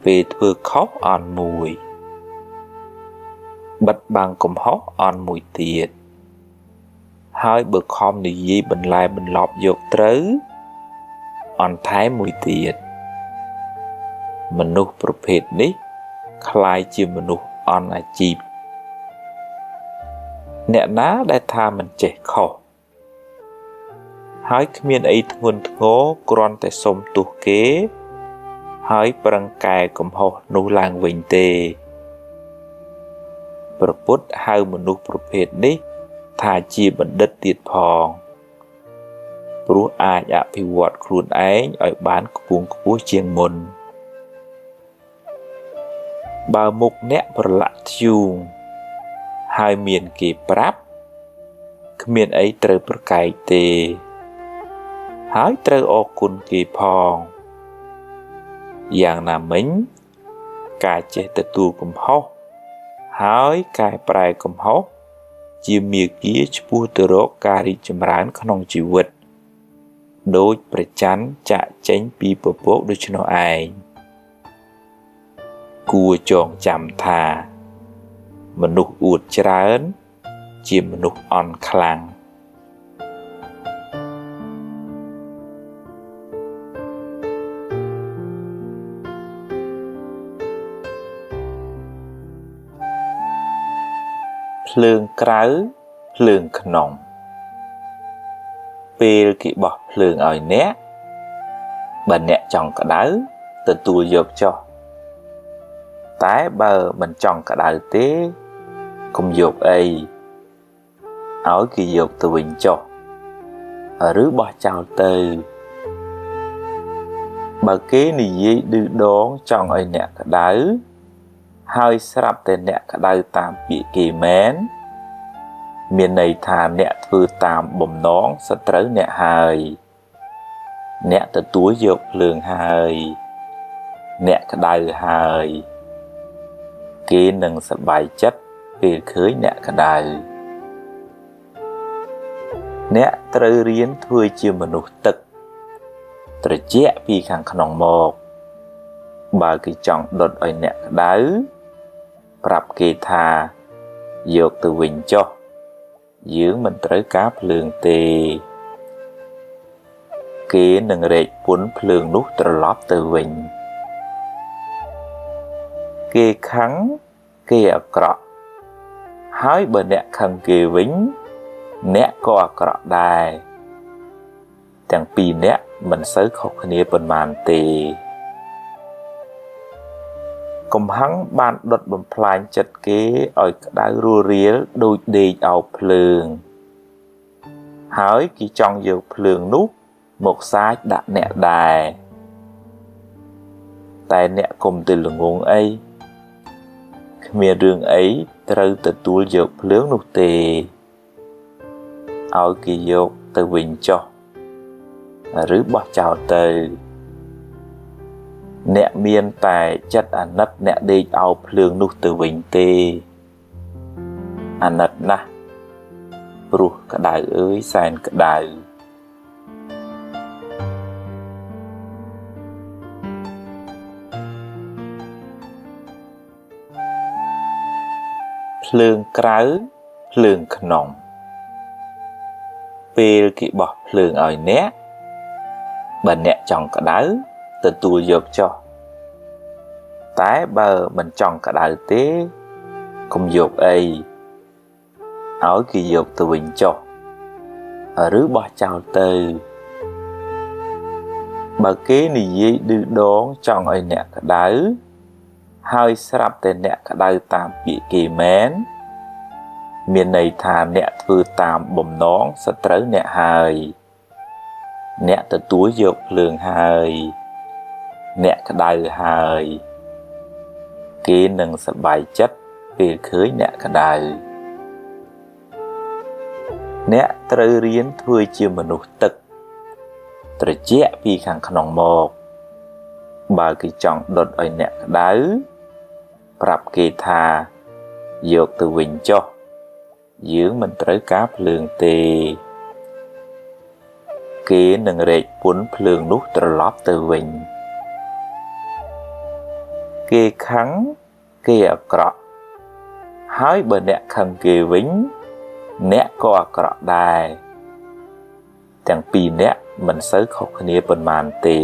ពេលធ្វើខុសអន់មួយបិទបាំងកំហុសអន់មួយទៀតហើយបើខំនិយាយបន្លែបន្លប់យកត្រូវអន់ថែមមួយទៀតមនុស្សប្រភេទនេះคล้ายជាមនុស្សអន់អាជីពអ្នកណាដែលថាមិនចេះខុសហើយគ្មានអីធ្ងន់ធ្ងរគ្រាន់តែសុំទោសគេហើយប្រឹងកែកំហុសនោះឡើងវិញទេព្រះពុទ្ធហៅមនុស្សប្រភេទនេះថាជាបណ្ឌិតទៀតផងព្រោះអាចអភិវឌ្ឍខ្លួនឯងឲ្យបានខ្ពង់ខ្ពស់ជាងមុនបើមុខអ្នកប្រឡាក់ធ្យូងហើយមានគេប្រាប់គ្មានអីត្រូវប្រកែកទេហើយត្រូវអរគុណគេផងយ៉ាងណាមិញការចេះទទួលកំហុសហើយកែប្រែកំហុសជាមាគ៌ាឆ្ពោះទៅរកការរីកចម្រើនក្នុងជីវិតដូចព្រះច័ន្ទចាក់ចេញពីពពកដូច្នោះឯងគួរចងចាំថាមនុស្សអួតច្រើនជាមនុស្សអន់ខ្លាំងភ្លើងក្រៅភ្លើងក្នុងពេលគេបោះភ្លើងឲ្យអ្នកបើអ្នកចង់ក្តៅទទួលយកចុះតែបើមិនចង់ក្តៅទេកុំយកអីឲ្យគេយកទៅវិញចុះឬបោះចោលទៅបើគេនិយាយឌឺដងចង់ឲ្យអ្នកក្តៅហើយស្រាប់តែអ្នកក្តៅតាមពាក្យគេមែនមានន័យថាអ្នកធ្វើតាមបំណងសត្រូវអ្នកហើយអ្នកទទួលយកភ្លើងហើយអ្នកក្តៅហើយគេនឹងសប្បាយចិត្តពេលឃើញអ្នកក្តៅអ្នកត្រូវរៀនធ្វើជាមនុស្សទឹកត្រជាក់ពីខាងក្នុងមកបើគេចង់ដុតឲ្យអ្នកក្តៅប្រាប់គេថាយកទៅវិញចុះយើងមិនត្រូវការភ្លើងទេគេនឹងរែកពុនភ្លើងនោះត្រឡប់ទៅវិញគេខឹងគេអាក្រក់ហើយបើអ្នកខឹងគេវិញអ្នកក៏អាក្រក់ដែរទាំងពីរអ្នកមិនសូវខុសគ្នាប៉ុន្មានទេកំហឹងបានដុតបំផ្លាញចិត្តគេឲ្យក្តៅរួរៀលដូចដេកអោបភ្លើងហើយគេចង់យកភ្លើងនោះមកសាចដាក់អ្នកដែរតែអ្នកកុំទៅល្ងងអីគ្មានរឿងអីត្រូវទទួលយកភ្លើងនោះទេឲ្យគេយកទៅវិញចុះឬបោះចោលទៅអ្នកមានតែចិត្តអាណិតអ្នកដេកអោបភ្លើងនោះទៅវិញទេអាណិតណាស់ ព្រោះក្តៅអើយសែនក្តៅភ្លើងក្រៅភ្លើងក្នុងពេលគេបោះភ្លើងឲ្យអ្នកបើអ្នកចង់ក្តៅទទួលយកចុះតែបើមិនចង់ក្តៅទេកុំយកអីឲ្យគេយកទៅវិញចុះឬបោះចោលទៅបើគេនិយាយឌឺដងចង់ឲ្យអ្នកក្តៅហើយស្រាប់តែអ្នកក្តៅតាមពាក្យគេមែនមានន័យថាអ្នកធ្វើតាមបំណងសត្រូវអ្នកហើយអ្នកទទួលយកភ្លើងហើយអ្នកក្តៅហើយគេនឹងសប្បាយចិត្តពេលឃើញអ្នកក្តៅអ្នកត្រូវរៀនធ្វើជាមនុស្សទឹកត្រជាក់ពីខាងក្នុងមកបើគេចង់ដុតឲ្យអ្នកក្តៅប្រាប់គេថាយកទៅវិញចុះយើងមិនត្រូវការភ្លើងទេគេនឹងរែកពុនភ្លើងនោះត្រឡប់ទៅវិញគេខឹងគេអាក្រក់ហើយបើអ្នកខឹងគេវិញអ្នកក៏អាក្រក់ដែរទាំងពីរអ្នកមិនសូវខុសគ្នាប៉ុន្មានទេ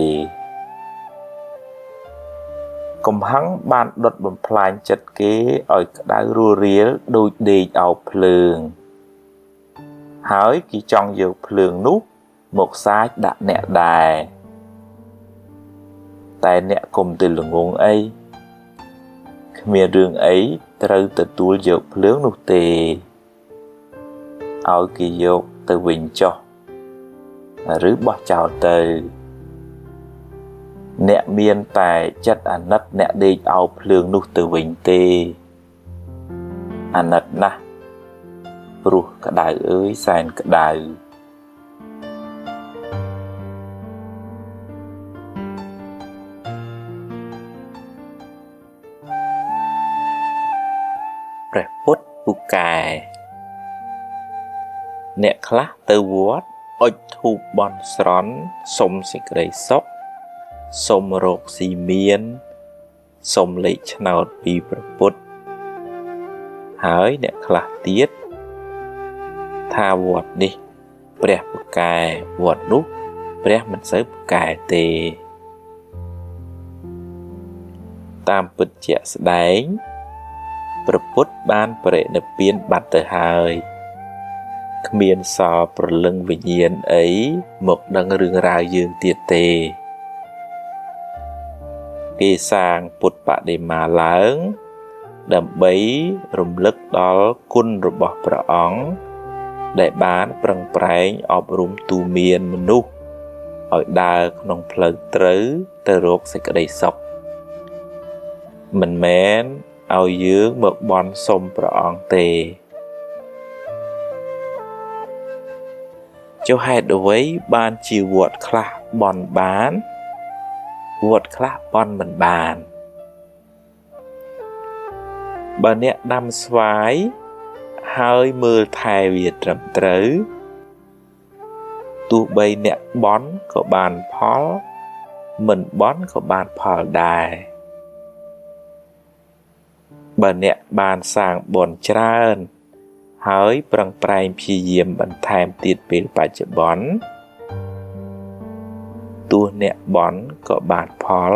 កំហឹងបានដុតបំផ្លាញចិត្តគេឲ្យក្តៅរស់រាលដូចដេកអោបភ្លើងហើយគេចង់យកភ្លើងនោះមកសាចដាក់អ្នកដែរតែអ្នកកុំទៅល្ងងអីគ្មានរឿងអីត្រូវទទួលយកភ្លើងនោះទេឲ្យគេយកទៅវិញចុះឬបោះចោលទៅអ្នកមានតែចិត្តអាណិតអ្នកដេកអោបភ្លើងនោះទៅវិញទេអាណិតណាស់ព្រោះក្តៅអើយសែនក្តៅព្រះពុទ្ធពូកែអ្នកខ្លះទៅវត្តអុជធូបបន់ស្រន់សុំសេចក្តីសុខសុំរកស៊ីមានសុំលេខឆ្នោតពីព្រះពុទ្ធហើយអ្នកខ្លះទៀតថាវត្តនេះព្រះពូកែវត្តនោះព្រះមិនសូវពូកែទេតាមពិតជាក់ស្ដែងព្រះពុទ្ធបានបរិនិព្វានបាត់ទៅហើយគ្មានសល់ព្រលឹងវិញ្ញាណអីមកដឹងរឿងរ៉ាវយើងទៀតទេគេសាងពុទ្ធបដិមាឡើងដើម្បីរំលឹកដល់គុណរបស់ព្រះអង្គដែលបានប្រឹងប្រែងអប់រំទូមានមនុស្សឲ្យដើរក្នុងផ្លូវត្រូវទៅរកសេចក្តីសុខមិនមែនឲ្យយើងមកបន់សុំព្រះអង្គទេចុះហេតុអ្វីបានជាវត្តខ្លះបន់បានវត្តខ្លះបន់មិនបានបើអ្នកដាំស្វាយហើយមើលថែវាត្រឹមត្រូវទោះបីអ្នកបន់ក៏បានផលមិនបន់ក៏បានផលដែរបើអ្នកបានសាងបុណ្យច្រើនហើយប្រឹងប្រែងព្យាយាមបន្ថែមទៀតពេលបច្ចុប្បន្នទោះអ្នកបន់ក៏បានផល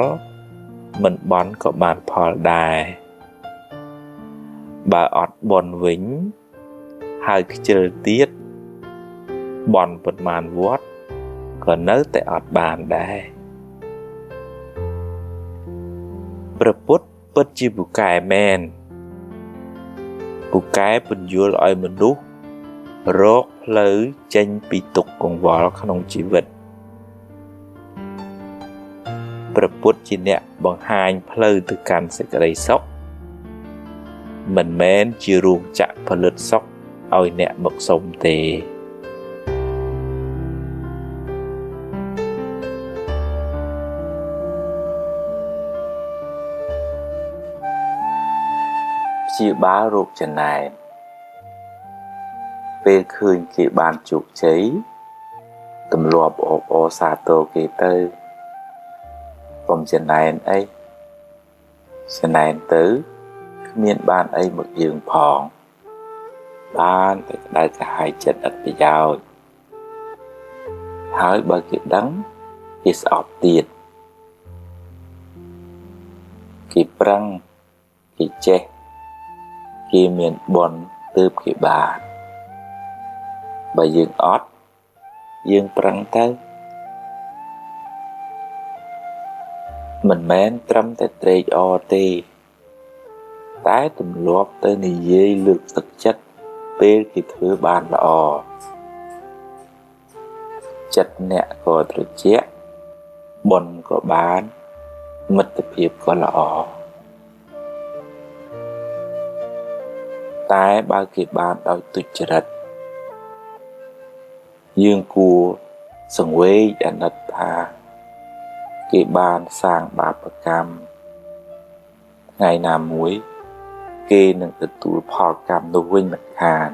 មិនបន់ក៏បានផលដែរបើអត់បន់វិញហើយខ្ជិលទៀតបន់ប៉ុន្មានវត្តក៏នៅតែអត់បានដែរព្រះពុទ្ធពិតជាពូកែមែនពូកែពន្យល់ឲ្យមនុស្សរកផ្លូវចេញពីទុក្ខកង្វល់ក្នុងជីវិតព្រះពុទ្ធជាអ្នកបង្ហាញផ្លូវទៅកាន់សេចក្តីសុខមិនមែនជារោងចក្រផលិតសុខឲ្យអ្នកមកសុំទេព្យាបាលរោគចំណែន ពេលឃើញគេបានជោគជ័យទម្លាប់អបអរសាទរគេទៅកុំចំណែនអីចំណែនទៅគ្មានបានអីមកយើងផងបានតែក្តៅក្រហាយចិត្តឥតប្រយោជន៍ហើយបើគេដឹងគេស្អប់ទៀតគេប្រឹងគេចេះគេមានបុណ្យទើបគេបានបើយើងអត់យើងប្រឹងទៅមិនមែនត្រឹមតែត្រេកអរទេតែទម្លាប់ទៅនិយាយលើកទឹកចិត្តពេលគេធ្វើបានល្អចិត្តអ្នកក៏ត្រជាក់បុណ្យក៏បានមិត្តភាពក៏ល្អតែបើគេបានដោយទុច្ចរិតយើងគួរសង្វេគអាណិតថាគេបានសាងបាបកម្មថ្ងៃណាមួយគេនឹងទទួលផលកម្មនោះវិញមិនខាន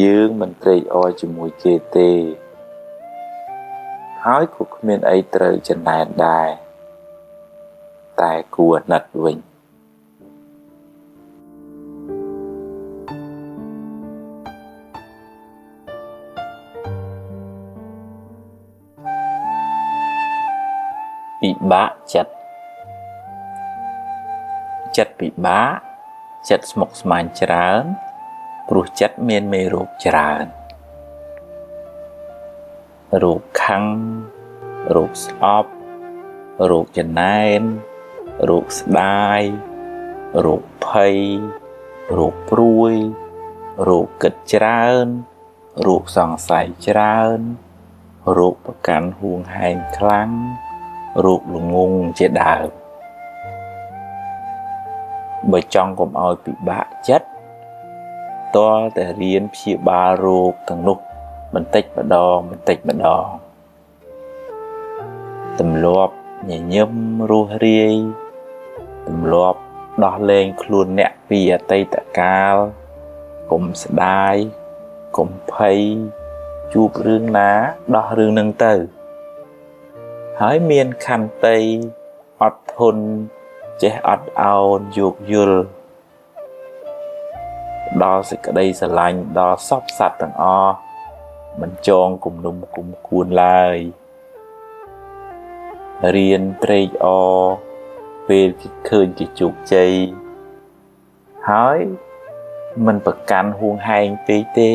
យើងមិនត្រេកអរជាមួយគេទេហើយក៏គ្មានអីត្រូវចំណែនដែរតែគួរអាណិតវិញពិបាកចិត្តពិបាកចិត្តស្មុគស្មាញច្រើនព្រោះចិត្តមានមេរោគច្រើនរោគខឹងរោគស្អប់រោគចំណែនរោគស្ដាយរោគភ័យរោគព្រួយរោគគិតច្រើនរោគសង្ស័យច្រើនរោគប្រកាន់ហួងហែងខ្លាំងរោគល្ងងជាដើមបើចង់កុំឲ្យពិបាកចិត្តតើតែរៀនព្យាបាលរោគទាំងនោះបន្តិចម្ដងទម្លាប់ញញឹមរស់រាយទម្លាប់ដោះលែងខ្លួនអ្នកពីអតីតកាលកុំស្ដាយកុំភ័យជួបរឿងណាដោះរឿងនឹងទៅហើយមានខន្តីអត់ធន់ចេះអត់ឱនយោគយល់ដល់សេចក្តីស្រឡាញ់ដល់សពសត្វទាំងអស់មិនចងគំនុំគុំគួនឡើយរៀនត្រេកអរពេលឃើញគេជោគជ័យហើយមិនប្រកាន់ហួងហែងពេកទេ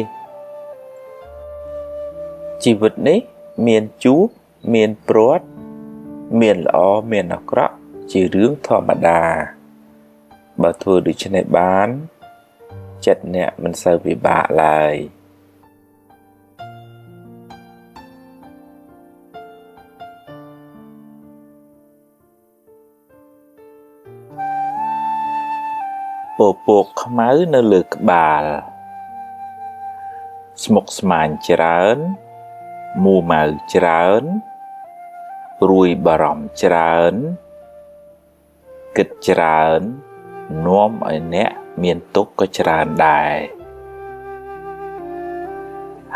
ជីវិតនេះមានជួបមានព្រាត់មានល្អមានអាក្រក់ជារឿងធម្មតាបើធ្វើដូច្នេះបានចិត្តអ្នកមិនសូវពិបាកឡើយពពកខ្មៅនៅលើក្បាលស្មុគស្មាញច្រើនមួម៉ៅច្រើនព្រួយបារម្ភច្រើនគិតច្រើននាំឲ្យអ្នកមានទុក្ខក៏ច្រើនដែរ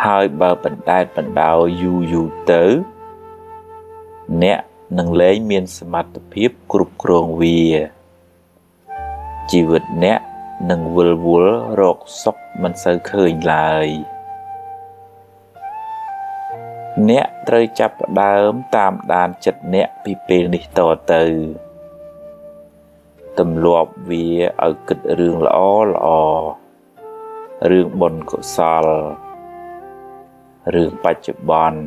ហើយបើបណ្ដែតបណ្ដោយយូរទៅអ្នកនឹងលែងមានសមត្ថភាពគ្រប់គ្រងវាជីវិតអ្នកនឹងវិលវល់រកសុខមិនសូវឃើញឡើយអ្នកត្រូវចាប់ផ្ដើមតាមដានចិត្តអ្នកពីពេលនេះតទៅទម្លាប់វាឲ្យគិតរឿងល្អរឿងបុណ្យកុសលរឿងបច្ចុប្បន្ន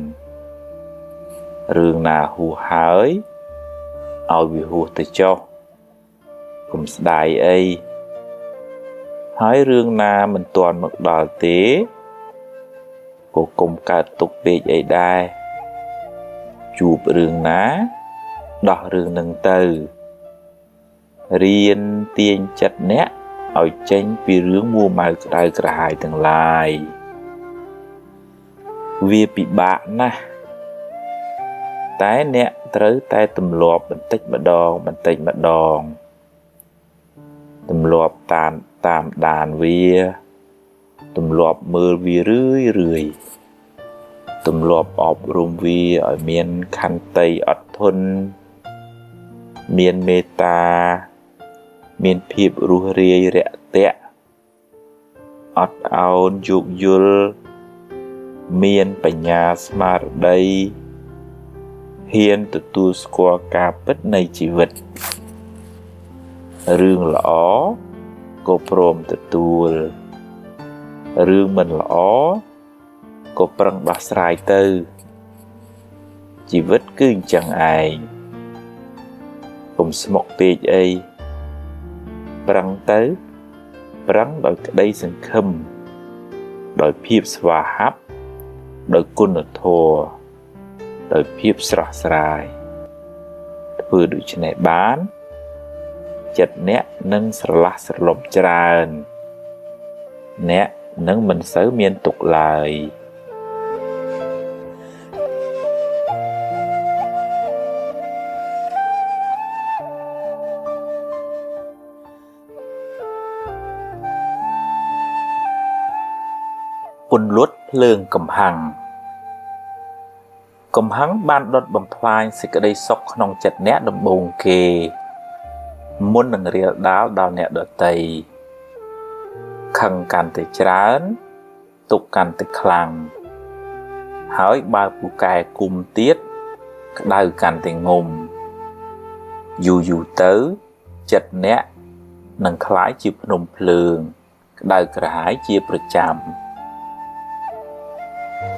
រឿងណាហួសហើយឲ្យវាហួសទៅចុះកុំស្ដាយអីហើយរឿងណាមិនទាន់មកដល់ទេក៏កុំកើតទុកពេកអីដែរជួបរឿងណាដោះរឿងនឹងទៅរៀនទាញចិត្តអ្នកឲ្យចេញពីរឿងមួម៉ៅក្តៅក្រហាយទាំងឡាយវាពិបាកណាស់តែអ្នកត្រូវតែទម្លាប់បន្តិចម្ដងទម្លាប់តាមដានវា ទម្លាប់មើលវារឿយទម្លាប់អប់រំវាឲ្យមានខន្តីអត់ធន់មានមេត្តាមានភាពរួសរាយរាក់ទាក់អត់ឱនយោគយល់មានបញ្ញាស្មារតីហ៊ានទទួលស្គាល់ការពិតនៃជីវិតរឿងល្អក៏ព្រមទទួលរឿងមិនល្អក៏ប្រឹងដោះស្រាយទៅជីវិតគឺអញ្ចឹងឯងកុំស្មុគពេកអីប្រឹងទៅប្រឹងដោយក្តីសង្ឃឹមដោយភាពស្វាហាប់ដោយគុណធម៌ដោយភាពស្រស់ស្រាយធ្វើដូច្នេះបានចិត្តអ្នកនឹងស្រឡះស្រឡំច្រើនអ្នកនឹងមិនសូវមានទុក្ខឡើយពន្លត់ភ្លើងកំហាំងកំហាំងបានដុតបំផ្លាញសេចក្តីសុខក្នុងចិត្តអ្នកដំបូងគេមុននឹងរាលដាលដល់អ្នកដទៃខឹងកាន់តែច្រើនទុក្ខកាន់តែខ្លាំងហើយបើពូកែគុំទៀតក្តៅកាន់តែងុំយូរទៅចិត្តអ្នកនឹងคล้ายជាភ្នំភ្លើងក្តៅក្រហាយជាប្រចាំ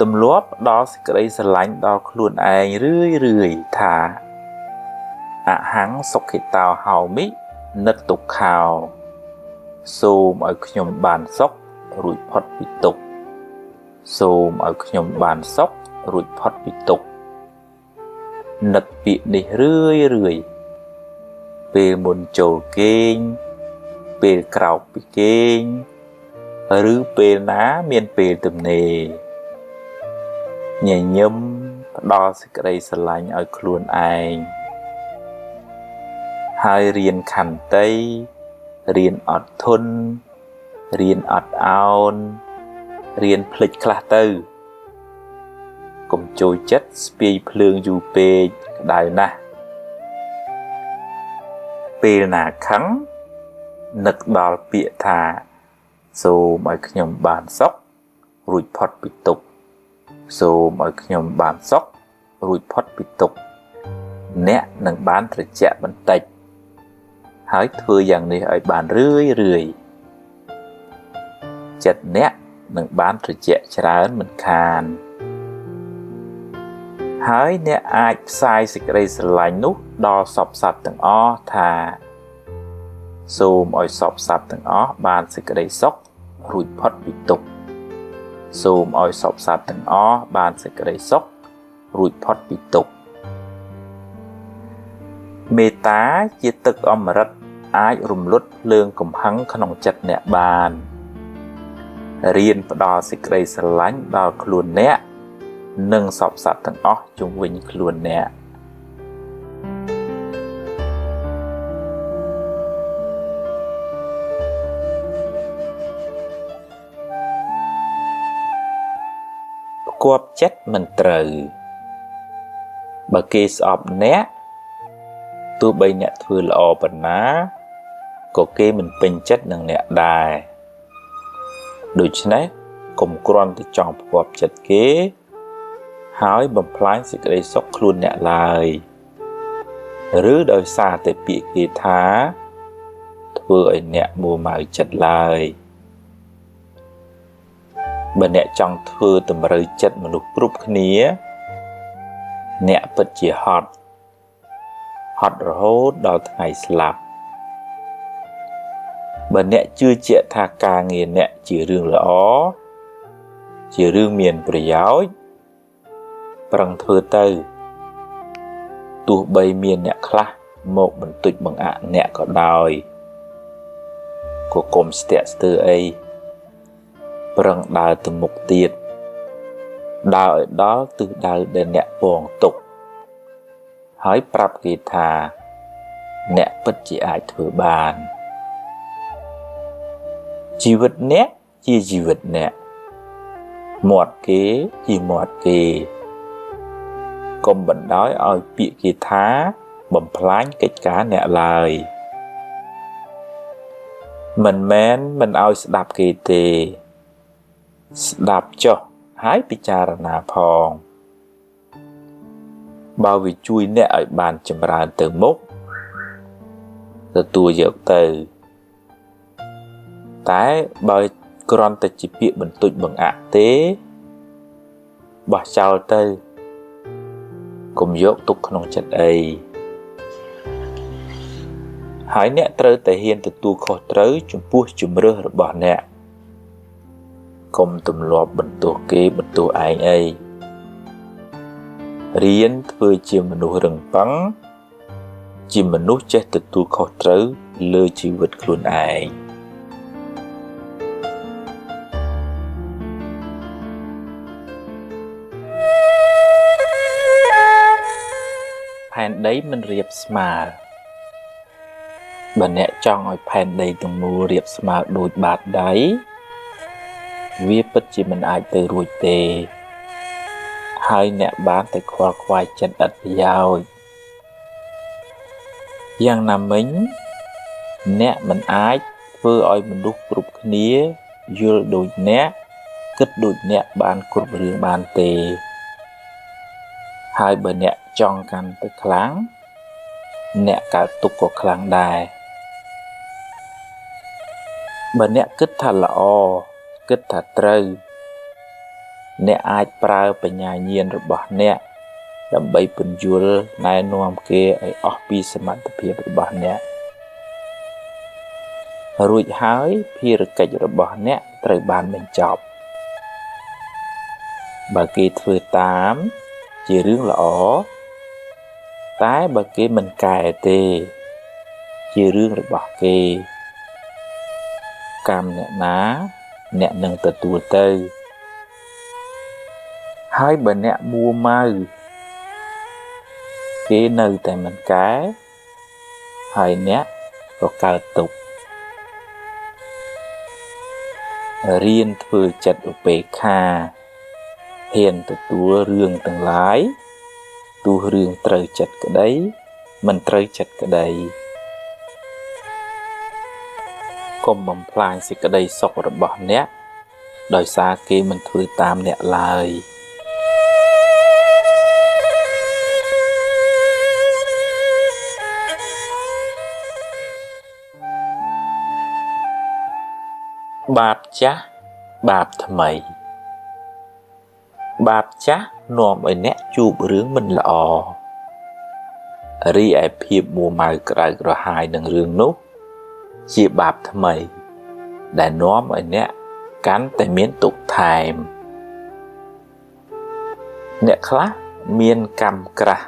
ទម្លាប់ដល់សេចក្តីស្រឡាញ់ដល់ខ្លួនឯងរឿយថាអហង្សសុខិតោហោមិនិត្តទុក្ខោសូមឲ្យខ្ញុំបានសុខរួចផុតពីទុក្ខសូមឲ្យខ្ញុំបានសុខរួចផុតពីទុក្ខនឹកពាក្យនេះរឿយពេលមុនចូលគេងពេលក្រោកពីគេងឬពេលណាមានពេលទំនេរញញឹមផ្ដល់សេចក្តីស្រឡាញ់ឲ្យខ្លួនឯងហើយរៀនខន្តីរៀនអត់ធន់រៀនអត់ឱនរៀនភ្លេចខ្លះទៅកុំចូលចិត្តស្ពាយភ្លើងយូរពេកក្តៅណាស់ពេលណាខឹងនឹកដល់ពាក្យថាសូមឲ្យខ្ញុំបានសុខរួចផុតពីទុក្ខសូមឲ្យខ្ញុំបានសុខរួចផុតពីទុក្ខអ្នកនឹងបានត្រជាក់បន្តិចហើយធ្វើយ៉ាងនេះឲ្យបានរឿយចិត្តអ្នកនឹងបានត្រជាក់ច្រើនមិនខានហើយអ្នកអាចផ្សាយសេចក្តីស្រឡាញ់នោះដល់សពសត្វទាំងអស់ថាសូមឲ្យសពសត្វទាំងអស់បានសេចក្តីសុខរួចផុតពីទុក្ខសូមឲ្យសពសត្វទាំងអស់បានសេចក្តីសុខរួចផុតពីទុក្ខមេត្តាជាទឹកអមฤតអាចរំលត់ភ្លើងកំហឹងក្នុងចិត្តអ្នកបានរៀនផ្ដល់សេចក្តីស្រឡាញ់ដល់ខ្លួនអ្នកនិងសពសត្វទាំងអស់ជុំវិញខ្លួនអ្នកគប់ចិត្តមិនត្រូវបើគេស្អប់អ្នកទោះបីអ្នកធ្វើល្អប៉ុណ្ណាក៏គេមិនពេញចិត្តនឹងអ្នកដែរដូច្នេះកុំគ្រាន់តែចង់ផ្គាប់ចិត្តគេហើយបំផ្លាញសេចក្តីសុខខ្លួនអ្នកឡើយឬដោយសារតែពាក្យគេថាធ្វើឲ្យអ្នកមួម៉ៅចិត្តឡើយបើអ្នកចង់ធ្វើតម្រូវចិត្តមនុស្សគ្រប់គ្នាអ្នកពិតជាហត់រហូតដល់ថ្ងៃស្លាប់បើអ្នកជឿជាក់ថាការងារអ្នកជារឿងល្អជារឿងមានប្រយោជន៍ប្រឹងធ្វើទៅទោះបីមានអ្នកខ្លះមកបន្តិចបង្អាក់អ្នកក៏ដោយក៏កុំស្ទាក់ស្ទើរអីប្រឹងដើរទៅមុខទៀតដើរឲ្យដល់ទិសដៅដែលអ្នកពងទុកហើយប្រាប់គេថាអ្នកពិតជាអាចធ្វើបានជីវិតអ្នក ជាជីវិតអ្នកមាត់គេជាមាត់គេកុំបណ្ដោយឲ្យពាក្យគេថាបំផ្លាញកិច្ចការអ្នកឡើយមិនមែនមិនឲ្យស្ដាប់គេទេស្ដាប់ចុះហើយពិចារណាផងបើវាជួយអ្នកឲ្យបានចម្រើនទៅមុខទទួលយកទៅតែបើគ្រាន់តែជាពាក្យបន្តិចបង្អាក់ទេបោះចោលទៅកុំយកទុកក្នុងចិត្តអីហើយអ្នកត្រូវតែហ៊ានទទួលខុសត្រូវចំពោះជំរឿសរបស់អ្នកកុំទម្លាប់បន្ទោសគេបន្ទោសឯងអីរៀនធ្វើជាមនុស្សរឹងប៉ឹងជាមនុស្សចេះទទួលខុសត្រូវលើជីវិតខ្លួនឯងផែនដីមិនរាបស្មើបើអ្នកចង់ឲ្យផែនដីទាំងមូលរាបស្មើដូចបាតដៃវាពិតជាមិនអាចទៅរួចទេហើយអ្នកបានតែខ្វល់ខ្វាយចិត្តឥតប្រយោជន៍យ៉ាងណាមិញអ្នកមិនអាចធ្វើឲ្យមនុស្សគ្រប់គ្នាយល់ដូចអ្នកគិតដូចអ្នកបានគ្រប់រឿងបានទេហើយបើអ្នកចង់កាន់ទៅខ្លាំងអ្នកកើតទុកក៏ខ្លាំងដែរបើអ្នកគិតថាល្អគិតថាត្រូវអ្នកអាចប្រើបញ្ញាញាណរបស់អ្នកដើម្បីពន្យល់ណែនាំគេឲ្យអស់ពីសមត្ថភាពរបស់អ្នករួចហើយភារកិច្ចរបស់អ្នកត្រូវបានបញ្ចប់បើគេធ្វើតាមជារឿងល្អតែបើគេមិនកែទេជារឿងរបស់គេកម្មអ្នកណាអ្នកនឹងទទួលទៅហើយបើអ្នកមួម៉ៅគេនៅតែមិនកែហើយអ្នកក៏កើតទុក្ខរៀនធ្វើចិត្តឧបេក្ខាហ៊ានទទួលរឿងទាំងឡាយទោះរឿងត្រូវចិត្តក្តីមិនត្រូវចិត្តក្តីកុំបំផ្លាញសេចក្តីសុខរបស់អ្នកដោយសារគេមិនធ្វើតាមអ្នកឡើយបាបចាស់បាបថ្មីបាបចាស់នាំឲ្យអ្នកជួបរឿងមិនល្អរីឯភាពមួម៉ៅក្តៅក្រហាយនឹងរឿងនោះជាបាបថ្មីដែលនាំឲ្យអ្នកកាន់តែមានទុក្ខថែមអ្នកខ្លះមានកម្មក្រាស់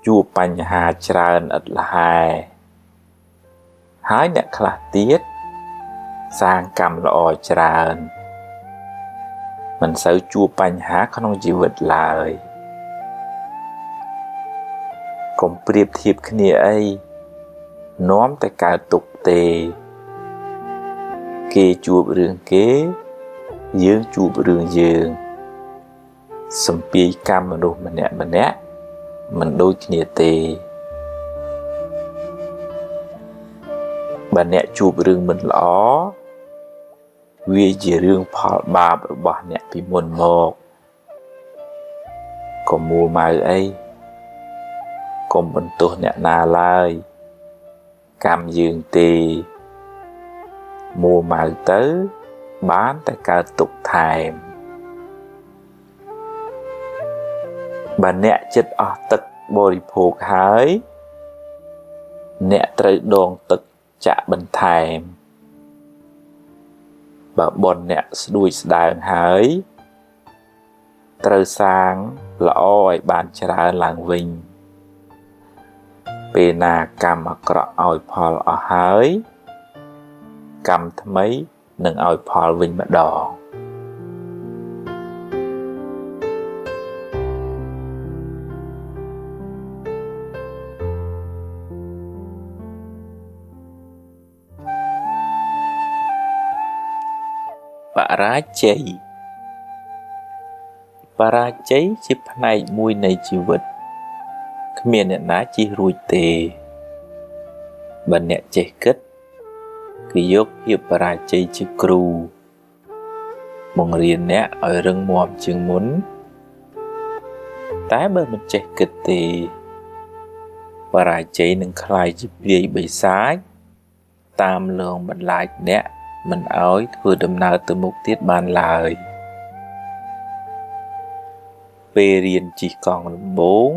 ជួបបញ្ហាច្រើនឥតលហែហើយអ្នកខ្លះទៀតសាងកម្មល្អច្រើនមិនសូវជួបបញ្ហាក្នុងជីវិតឡើយកុំប្រៀបធៀបគ្នាអីនាំតែកើតទុក្ខទេគេជួបរឿងគេយើងជួបរឿងយើងសំពាយកម្មមនុស្សម្នាក់មិនដូចគ្នាទេបើអ្នកជួបរឿងមិនល្អវាជារឿងផលបាបរបស់អ្នកពីមុនមកកុំមួម៉ៅអីកុំបន្ទោសអ្នកណាឡើយកម្មយើងទេមួម៉ៅទៅបានតែកើតទុក្ខថែមបើអ្នកចិត្តអស់ទឹកបរិភោគហើយអ្នកត្រូវដងទឹកចាក់បន្ថែមបើបុណ្យអ្នកស្ដួយស្ដើងហើយត្រូវសាងល្អឲ្យបានច្រើនឡើងវិញពេលណាកម្មអាក្រក់ឲ្យផលអស់ហើយកម្មថ្មីនឹងឲ្យផលវិញម្ដង បរាជ័យជាផ្នែកមួយនៃជីវិតគ្មានអ្នកណាជិះរួចទេបើអ្នកចេះគិតគឺយកភាពបរាជ័យជាគ្រូបង្រៀនអ្នកឲ្យរឹងមាំជាងមុនតែបើមិនចេះគិតទេបរាជ័យនឹងក្លាយជាព្រាយបិសាចតាមលងបន្លាចអ្នកមិនឲ្យធ្វើដំណើរទៅមុខទៀតបានឡើយពេលរៀនជិះកង់ដំបូង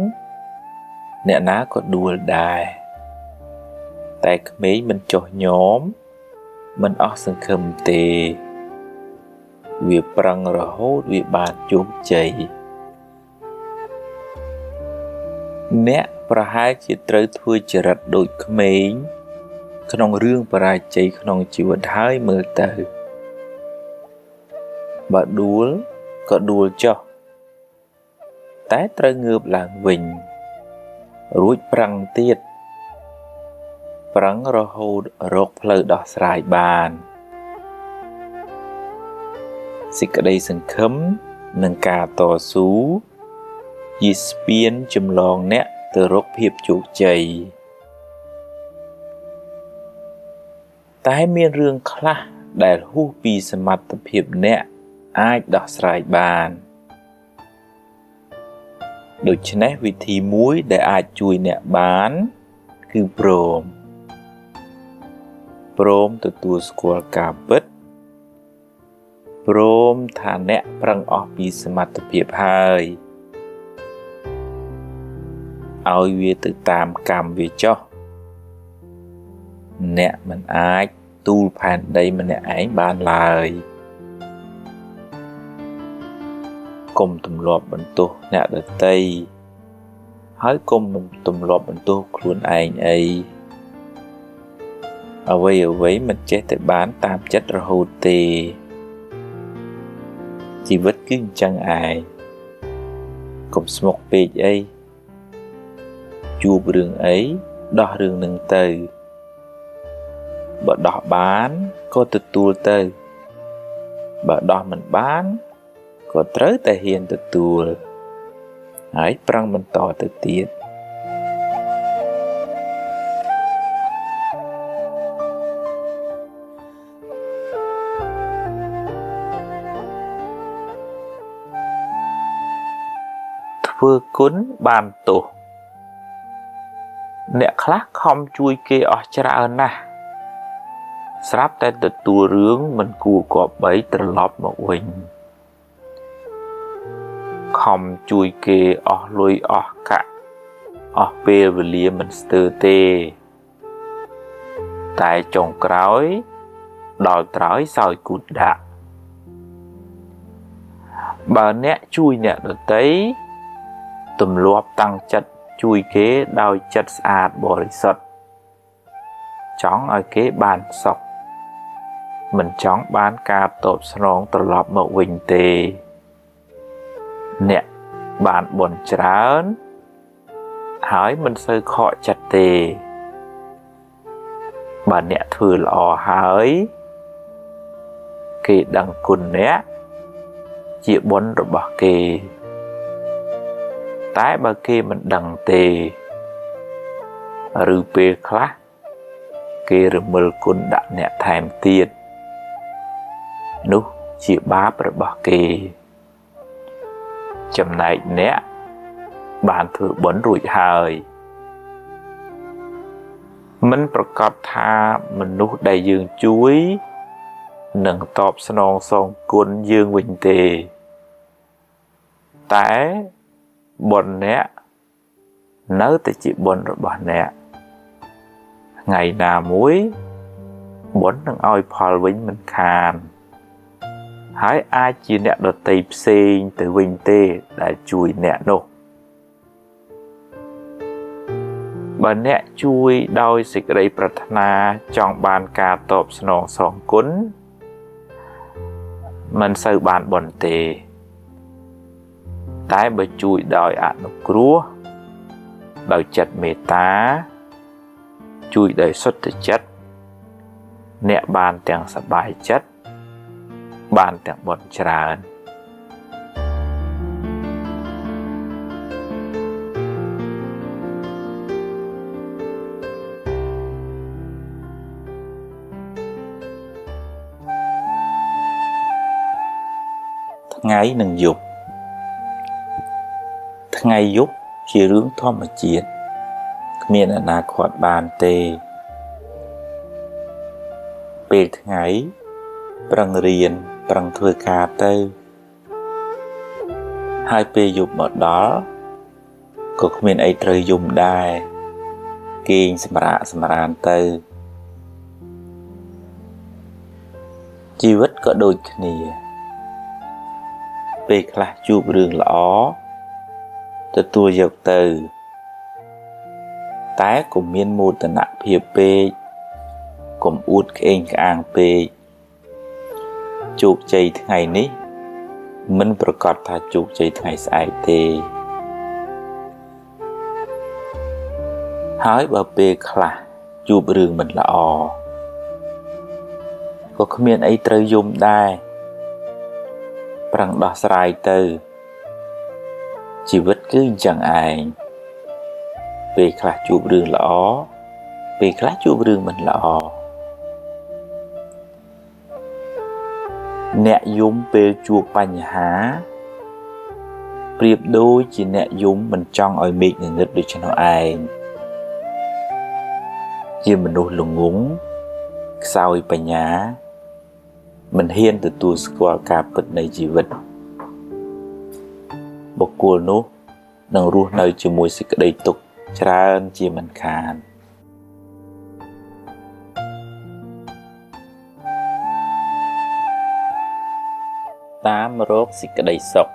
អ្នកណាក៏ដួលដែរតែក្មេងមិនចុះញោមមិនអស់សង្ឃឹមទេវាប្រឹងរហូតវាបានជោគជ័យអ្នកប្រហែលជាត្រូវធ្វើចរិតដូចក្មេងក្នុងរឿងបរាជ័យក្នុងជីវិតហើយមើលទៅបើដួលក៏ដួលចុះតែត្រូវងើបឡើងវិញរួចប្រឹងទៀតប្រឹងរហូតរកផ្លូវដោះស្រាយបានសេចក្តីសង្ឃឹមនិងការតស៊ូជាស្ពានចម្លងអ្នកទៅរកភាពជោគជ័យតែមានរឿងខ្លះដែលហួសពីសមត្ថភាពអ្នកអាចដោះស្រាយបានដូច្នេះវិធីមួយដែលអាចជួយអ្នកបានគឺព្រមទទួលស្គាល់ការពិតព្រមថាអ្នកប្រឹងអស់ពីសមត្ថភាពហើយឲ្យវាទៅតាមកម្មវាចុះអ្នកមិនអាចទូលផែនដីម្នាក់ឯងបានឡើយកុំទម្លាប់បន្ទោសអ្នកដទៃហើយកុំទម្លាប់បន្ទោសខ្លួនឯងអីអ្វីមិនចេះតែបានតាមចិត្តរហូតទេជីវិតគឺអញ្ចឹងឯងកុំស្មុគពេកអីជួបរឿងអីដោះរឿងនឹងទៅបើដោះបានក៏ទទួលទៅបើដោះមិនបានក៏ត្រូវតែហ៊ានទទួលហើយប្រឹងបន្តទៅទៀតធ្វើគុណបានទោសអ្នកខ្លះខំជួយគេអស់ច្រើនណាស់ស្រាប់តែទទួលរឿងមិនគួរគប្បីត្រឡប់មកវិញខំជួយគេអស់លុយអស់កាក់អស់ពេលវេលាមិនស្ទើរទេតែចុងក្រោយដល់ត្រើយសោយគូតដាក់បើអ្នកជួយអ្នកដទៃទម្លាប់តាំងចិត្តជួយគេដោយចិត្តស្អាតបរិសុទ្ធចង់ឲ្យគេបានសុខមិនចង់បានការតបស្នងត្រឡប់មកវិញទេអ្នកបានបុណ្យច្រើនហើយមិនសូវខកចិត្តទេបើអ្នកធ្វើល្អហើយគេដឹងគុណអ្នកជាបុណ្យរបស់គេតែបើគេមិនដឹងទេឬពេលខ្លះគេរមិលគុណដាក់អ្នកថែមទៀតនោះជាបាបរបស់គេចំណែកអ្នកបានធ្វើបុណ្យរួចហើយមិនប្រកាសថាមនុស្សដែលយើងជួយនឹងតបស្នងសងគុណយើងវិញទេតែបុណ្យអ្នកនៅតែជាបុណ្យរបស់អ្នកថ្ងៃណាមួយបុណ្យនឹងឲ្យផលវិញមិនខានហើយអាចជាអ្នកដទៃផ្សេងទៅវិញទេដែលជួយអ្នកនោះបើអ្នកជួយដោយសេចក្តីប្រាថ្នាចង់បានការតបស្នងសងគុណមិនសូវបានបុណ្យទេតែបើជួយដោយអនុគ្រោះដោយចិត្តមេត្តាជួយដោយសុទ្ធចិត្តអ្នកបានទាំងសប្បាយចិត្ត បានទាំងបត់ច្រើនថ្ងៃនិងយប់ថ្ងៃយប់ជារឿងធម្មជាតិគ្មានអនាគតបានទេពេលថ្ងៃប្រឹងរៀនប្រឹងធ្វើការទៅហើយពេលយប់មកដល់ក៏គ្មានអីត្រូវយំដែរគេងសម្រានទៅជីវិតក៏ដូចគ្នាពេលខ្លះជួបរឿងល្អទទួលយកទៅតែកុំមានមោទនភាពពេកកុំអួតក្អេងក្អាងពេកជោគជ័យថ្ងៃនេះមិនប្រកាសថាជោគជ័យថ្ងៃស្អែកទេហើយបើពេលខ្លះជួបរឿងមិនល្អក៏គ្មានអីត្រូវយំដែរប្រឹងដោះស្រាយទៅជីវិតគឺអញ្ចឹងឯងពេលខ្លះជួបរឿងល្អពេលខ្លះជួបរឿងមិនល្អអ្នកយំពេលជួបបញ្ហាប្រៀបដូចជាអ្នកយំមិនចង់ឲ្យមេឃងងឹតដូច្នោះឯងជាមនុស្សល្ងង់ខ្សោយបញ្ញាមិនហ៊ានទទួលស្គាល់ការពិតនៃជីវិតបុគ្គលនោះនឹងរស់នៅជាមួយសេចក្តីទុក្ខច្រើនជាមិនខានតាមរកសេចក្តីសុខ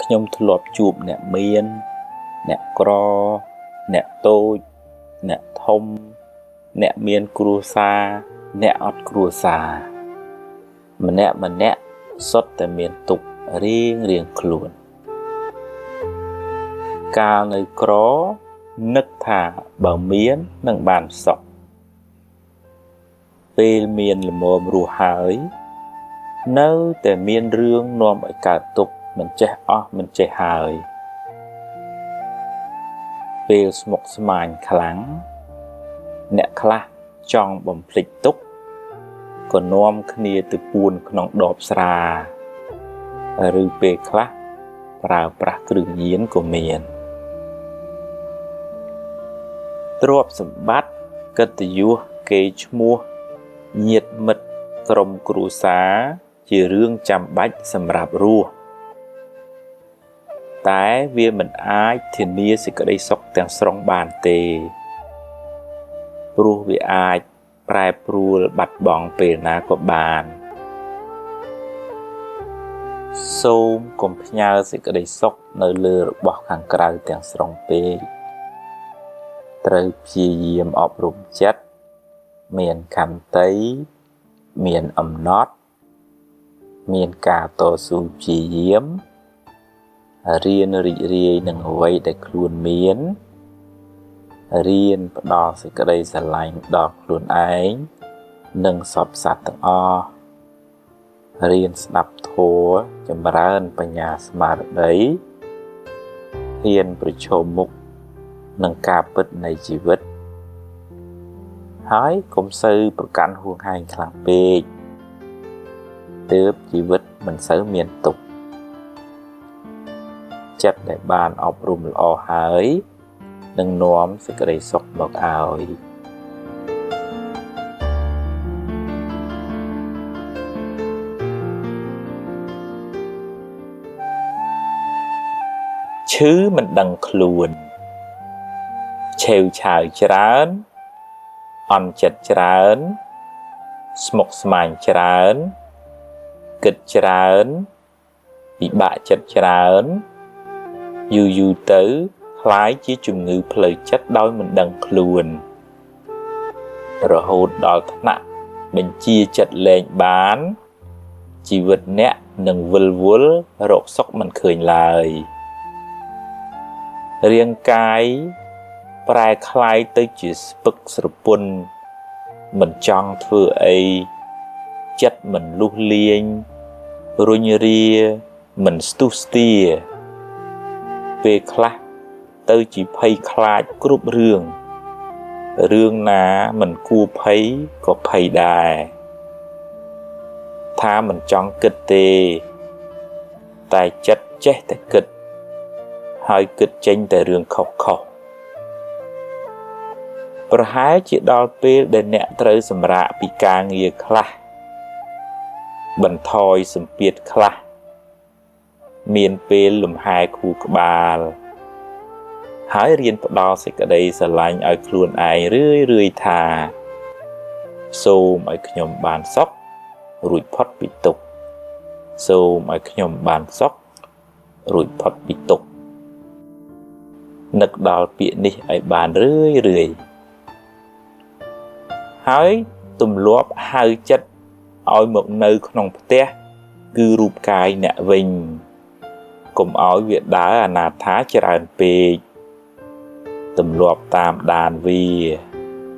ខ្ញុំធ្លាប់ជួបអ្នកមានអ្នកក្រអ្នកតូចអ្នកធំអ្នកមានគ្រួសារអ្នកអត់គ្រួសារម្នាក់សុទ្ធតែមានទុក្ខរៀងខ្លួនកាលនៅក្រនឹកថាបើមាននឹងបានសុខពេលមានល្មមរស់ហើយនៅតែមានរឿងនាំឲ្យកើតទុក្ខមិនចេះអស់មិនចេះហើយពេលស្មុគស្មាញខ្លាំងអ្នកខ្លះចង់បំភ្លេចទុក្ខក៏នាំគ្នាទៅពួនក្នុងដបស្រាឬពេលខ្លះប្រើប្រាស់គ្រឿងញៀនក៏មានទ្រព្យសម្បត្តិកិត្តិយសកេរ្តិ៍ឈ្មោះញាតិមិត្តក្រុមគ្រួសារជារឿងចាំបាច់សម្រាប់រស់តែវាមិនអាចធានាសេចក្តីសុខទាំងស្រុងបានទេព្រោះវាអាចប្រែប្រួលបាត់បង់ពេលណាក៏បានសូមកុំផ្ញើសេចក្តីសុខនៅលើរបស់ខាងក្រៅទាំងស្រុងពេកត្រូវព្យាយាមអប់រំចិត្តមានខន្តីមានអំណត់មានការតស៊ូព្យាយាមរៀនរីករាយនឹងអ្វីដែលខ្លួនមានរៀនផ្ដល់សេចក្តីស្រឡាញ់ដល់ខ្លួនឯងនិងសពសត្វទាំងអស់រៀនស្ដាប់ធម៌ចម្រើនបញ្ញាស្មារតីហ៊ានប្រឈមមុខនឹងការពិតនៃជីវិតហើយកុំសូវប្រកាន់ហួងហែងខ្លាំងពេកទើបជីវិតមិនសូវមានទុក្ខចិត្តដែលបានអប់រំល្អហើយនឹងនាំសេចក្តីសុខមកឲ្យឈឺមិនដឹងខ្លួនឆេវឆាវច្រើនអន់ចិត្តច្រើនស្មុគស្មាញច្រើនគិតច្រើនពិបាកចិត្តច្រើនយូរទៅคล้ายជាជំងឺផ្លូវចិត្តដោយមិនដឹងខ្លួនរហូតដល់ថ្នាក់បញ្ជាចិត្តលែងបានជីវិតអ្នកនឹងវិលវល់រកសុខមិនឃើញឡើយរាងកាយប្រែคล้ายទៅជាស្ពឹកស្រពន់មិនចង់ធ្វើអី chất mình lúc liên rồi như ria mình stu stia về khla tới chỉ phay khla group rương ná mình cua phay có phay đài tha mình chọn kịch tê tài chất chết tại kịch hai kịch tranh tại rương khóc khóc và hai chỉ đo bê để nẹ trời sầm rạ bị ca nghìa khla bần thoi sầm piệt khla miền bê lùm hai khu bà hãy riêng đo sẽ cả đây sẽ lạnh ở khuôn ai rưỡi thà xô mấy nhóm bàn sóc rụi phót bị tục xô mấy nhóm bàn sóc rụi phót bị tục nực đo bịa đi ở bàn rưỡi hãy tùm lốp hai chất ôi một nơi không té cứ rụp cái nẹ vinh cùng ôi việc đá nà thá tràn bê tùm lộp tam đàn vì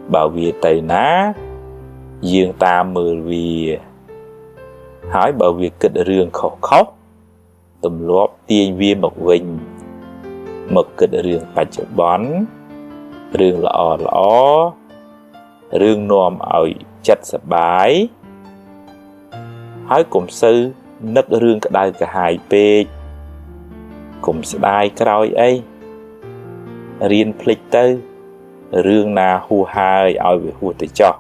bảo vì tây ná dương tam mờ vì hỏi bảo việc kịch rương khóc khóc tùm lộp tiên viên một vinh một kịch rương bạch bón rương lõ rương nòm ỏi chất sập bái hỏi cùng sư nấc rương cả đai cả hai bê cùng sẽ đai cái ấy riêng phịch tư rương na hu hai ao về hu tới cho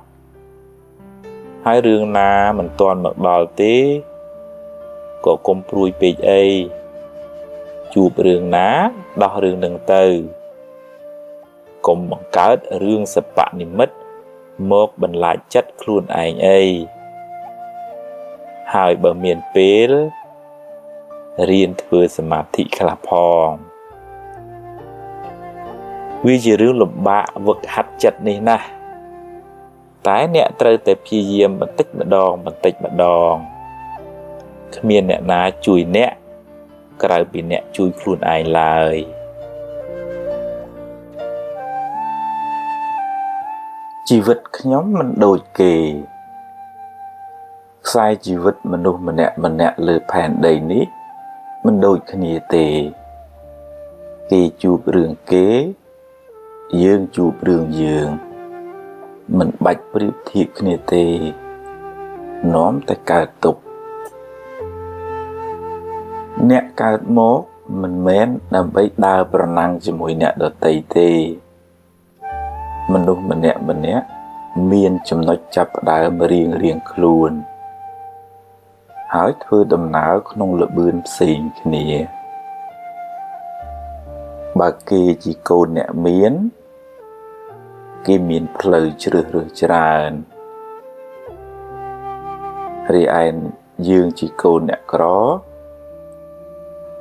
hai rương na mình toàn mặc đào tế có công pruy page ấy chụp rương ná đo rương đằng tư cùng bằng cá rương sập bạn niệm mất một bằng lại chất khuôn ảnh ấy hai bờ miền pê riêng thừa samadhi khla phong vì chỉ riêng lục bạ vực hạt chặt này nè tái nẹ trời tới phi diêm bằng tích mà đòn miền nẹ ná chui nẹ cái bị nẹ chui khuôn ai lại chỉ vật nhóm mình đổi kề sai chỉ vật mình đâu mình nẹ lừa phèn đầy nít mình đổi khnia tề kề chụp rừng kế dương chụp rừng dương mình bạch briệp thiệt khnia tề nóm tại cả tục nẹ cả mốt mình mến làm bấy đa bà năng cho mỗi nẹ đợt tây tề mình đâu mình nẹ miên chùm nó chập đá mà riêng khuôn hỏi thưa đầm não không lỡ bươn xình khnia bà kê chỉ cô nẹ miến kê miên pleu chữ tràn ri anh dương chỉ cô nẹ có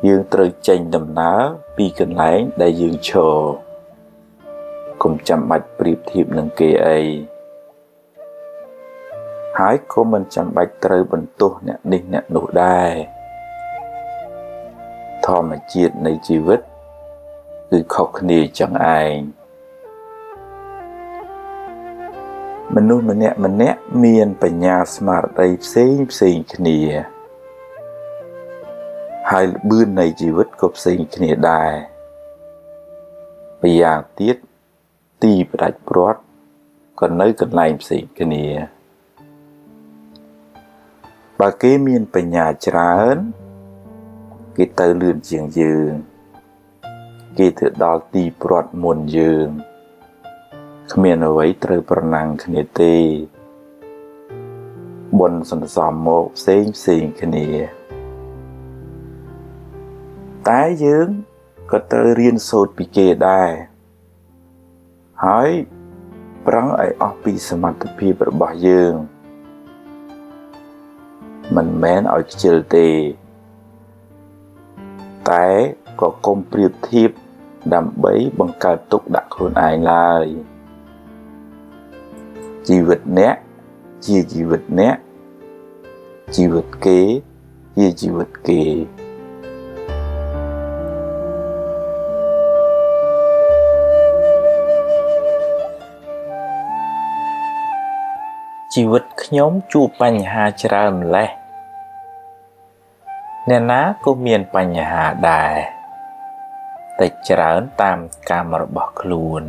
dương trời chanh đầm não pi cần lái đại dương trồ cùng chăm bạch briệp thiệp nâng kê ấy hãy cô mình chăm bạch trời bần tu nè đi nè nụ đai thò mà chiết này chi vết cứ khóc khnia chẳng ai mình nè miền bạch nhà smart đây xinh khnia hai bươn này chi vết cộp xinh khnia đai bây giờ tiết ti bạch brot còn nơi cần lại xinh khnia bà kế miên bạch nhà trán cái tơ lươn chieng dương cái thử đo ti brot muôn dương miền ở ấy trời bà năng khnia tê bồn sẵn xòm một xinh khnia tái dương có tơ riêng sốt bị kê đai hỏi brăng ấy ọc bị sẵn pi bà bỏ dương mình mến ở chữ tì tái có công priệp thiếp đầm bấy bằng cả tục đặc hôn ai lại chi vật nét chi vật nét chi vật kế chi vật kế ជីវិតខ្ញុំជួបបញ្ហាច្រើនម្ល៉េះអ្នកណាក៏មានបញ្ហាដែរតែច្រើនតាមកម្មរបស់ខ្លួន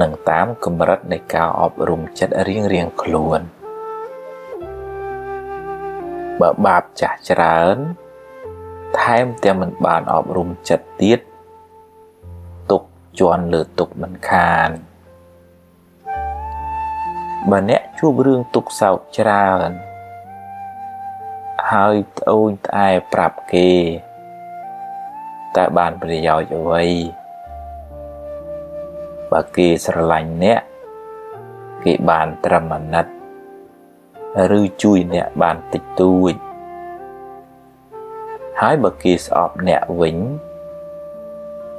និងតាមកម្រិតនៃការអប់រំចិត្តរៀងៗខ្លួនបើបាបចាស់ច្រើនថែមទាំងមិនបានអប់រំចិត្តទៀតទុកជន់លើទុកមិនខានបើអ្នកជួបរឿងទុក្ខសោកច្រើនហើយត្អូញត្អែប្រាប់គេតើបានប្រយោជន៍អ្វីបើគេស្រឡាញ់អ្នកគេបានត្រឹមអាណិតឬជួយអ្នកបានតិចតួចហើយបើគេស្អប់អ្នកវិញ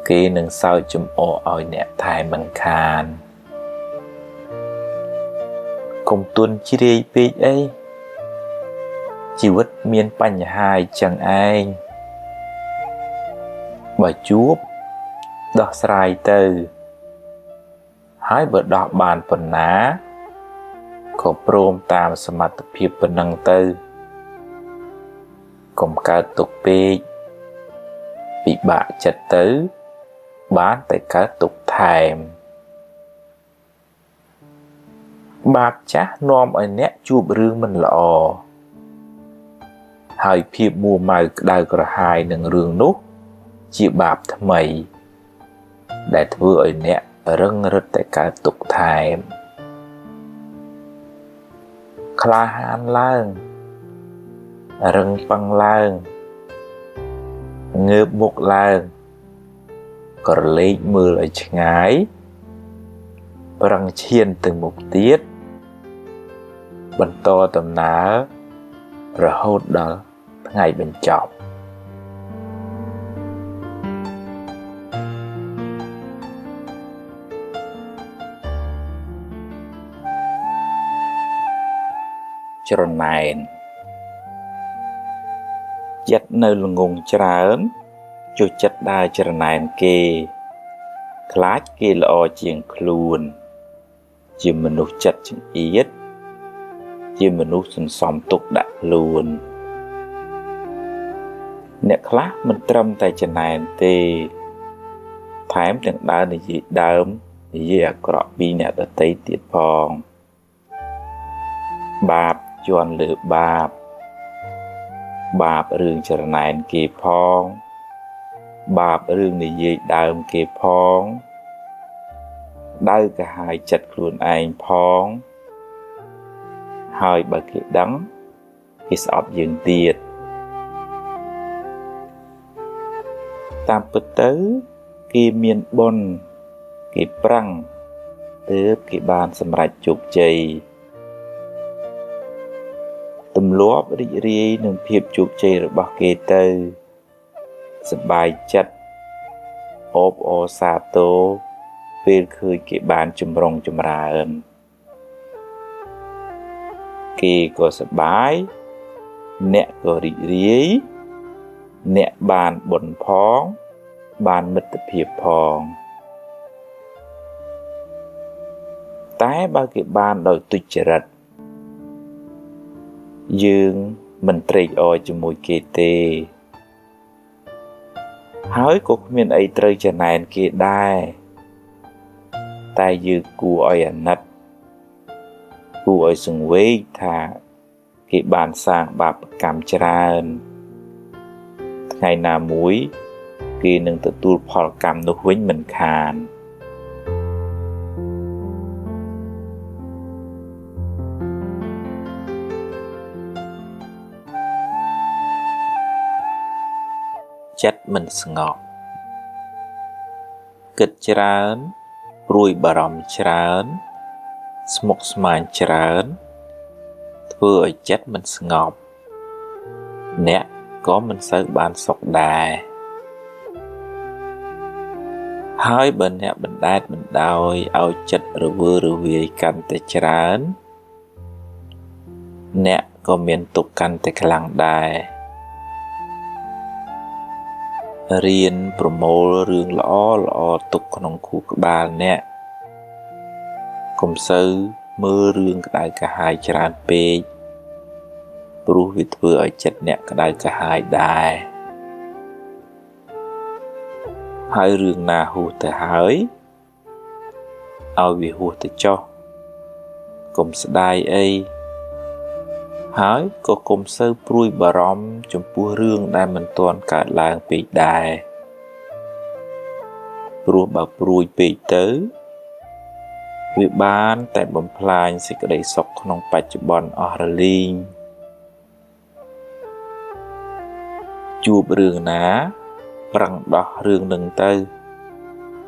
គេនឹងសើចចំអកឲ្យអ្នកថែមិនខានកុំទន់ជ្រាយពេកអីជីវិតមានបញ្ហាអញ្ចឹងឯងបើជួបដោះស្រាយទៅហើយបើដោះបានប៉ុណ្ណាក៏ព្រមតាមសមត្ថភាពប៉ុណ្ណឹងទៅកុំកើតទុក្ខពេកពិបាកចិត្តទៅបានតែកើតទុក្ខថែមបាបចាស់នាំឲ្យអ្នកជួបរឿងមិនល្អហើយភាពមួម៉ៅក្តៅក្រហាយនឹងរឿងនោះជាបាបថ្មីដែលធ្វើឲ្យអ្នករឹងរឹតតែកើតទុក្ខថែមក្លាហានឡើងរឹងប៉ឹងឡើងងើបមុខឡើងក្រឡេកមើលឲ្យឆ្ងាយប្រឹងឈានទៅមុខទៀតបន្តដំណើររហូតដល់ថ្ងៃបញ្ចប់ច្រណែនចិត្តនៅល្ងងច្រើនចូលចិត្តដើរច្រណែនគេខ្លាចគេល្អជាងខ្លួនជាមនុស្សចិត្តចង្អៀតជាមនុស្សសន្សំទុកដាក់ខ្លួនអ្នកខ្លះមិនត្រឹមតែច្រណែនទេថែមទាំងដើរនិយាយដើមនិយាយអាក្រក់ពីអ្នកដទៃទៀតផងបាបជន់លើបាបរឿងច្រណែនគេផងបាបរឿងនិយាយដើមគេផងដៅកាហាយចិត្តខ្លួនឯងផងហើយបើគេដឹងគេស្អប់យើងទៀតតាមពិតទៅគេមានបុណ្យគេប្រឹងទើបគេបានសម្រេចជោគជ័យទម្លាប់រីករាយនឹងភាពជោគជ័យរបស់គេទៅសប្បាយចិត្តអបអរសាទរពេលឃើញគេបានចម្រុងចម្រើនគេក៏សប្បាយអ្នកក៏រីករាយអ្នកបានបុណ្យផងបានមិត្តភាពផងតែបើគេបានដោយទុច្ចរិតយើងមិនត្រេកអរជាមួយគេទេហើយក៏គ្មានអីត្រូវចំណែនគេដែរតែយើងគួរឲ្យអាណិតគួរឲ្យសង្វេគថាគេបានសាងបាបកម្មច្រើនថ្ងៃណាមួយគេនឹងទទួលផលកម្មនោះវិញមិនខានចិត្តមិនស្ងប់គិតច្រើនព្រួយបារម្ភច្រើនស្មុគស្មាញច្រើនធ្វើឲ្យចិត្តមិនស្ងប់អ្នកក៏មិនសូវបានសុខដែរហើយបើអ្នកបណ្ដែតបណ្ដោយឲ្យចិត្តរវើរវាយកាន់តែច្រើនអ្នកក៏មានទុក្ខកាន់តែខ្លាំងដែររៀនប្រមូលរឿងល្អទុកក្នុងខួរក្បាលអ្នកកុំសូវ មើលរឿងក្តៅកាហាយច្រើនពេកព្រោះវាធ្វើឲ្យចិត្តអ្នកក្តៅកាហាយដែរហើយរឿងណាហួសទៅហើយឲ្យវាហួសទៅចុះកុំស្ដាយអីហើយក៏កុំសូវព្រួយបារម្ភចំពោះរឿងដែលមិនទាន់កើតឡើងពេកដែរព្រោះបើព្រួយពេកទៅវាបានតែបំផ្លាញសេចក្តីសុខក្នុងបច្ចុប្បន្នអស់រលីងជួបរឿងណាប្រឹងដោះរឿងនឹងទៅ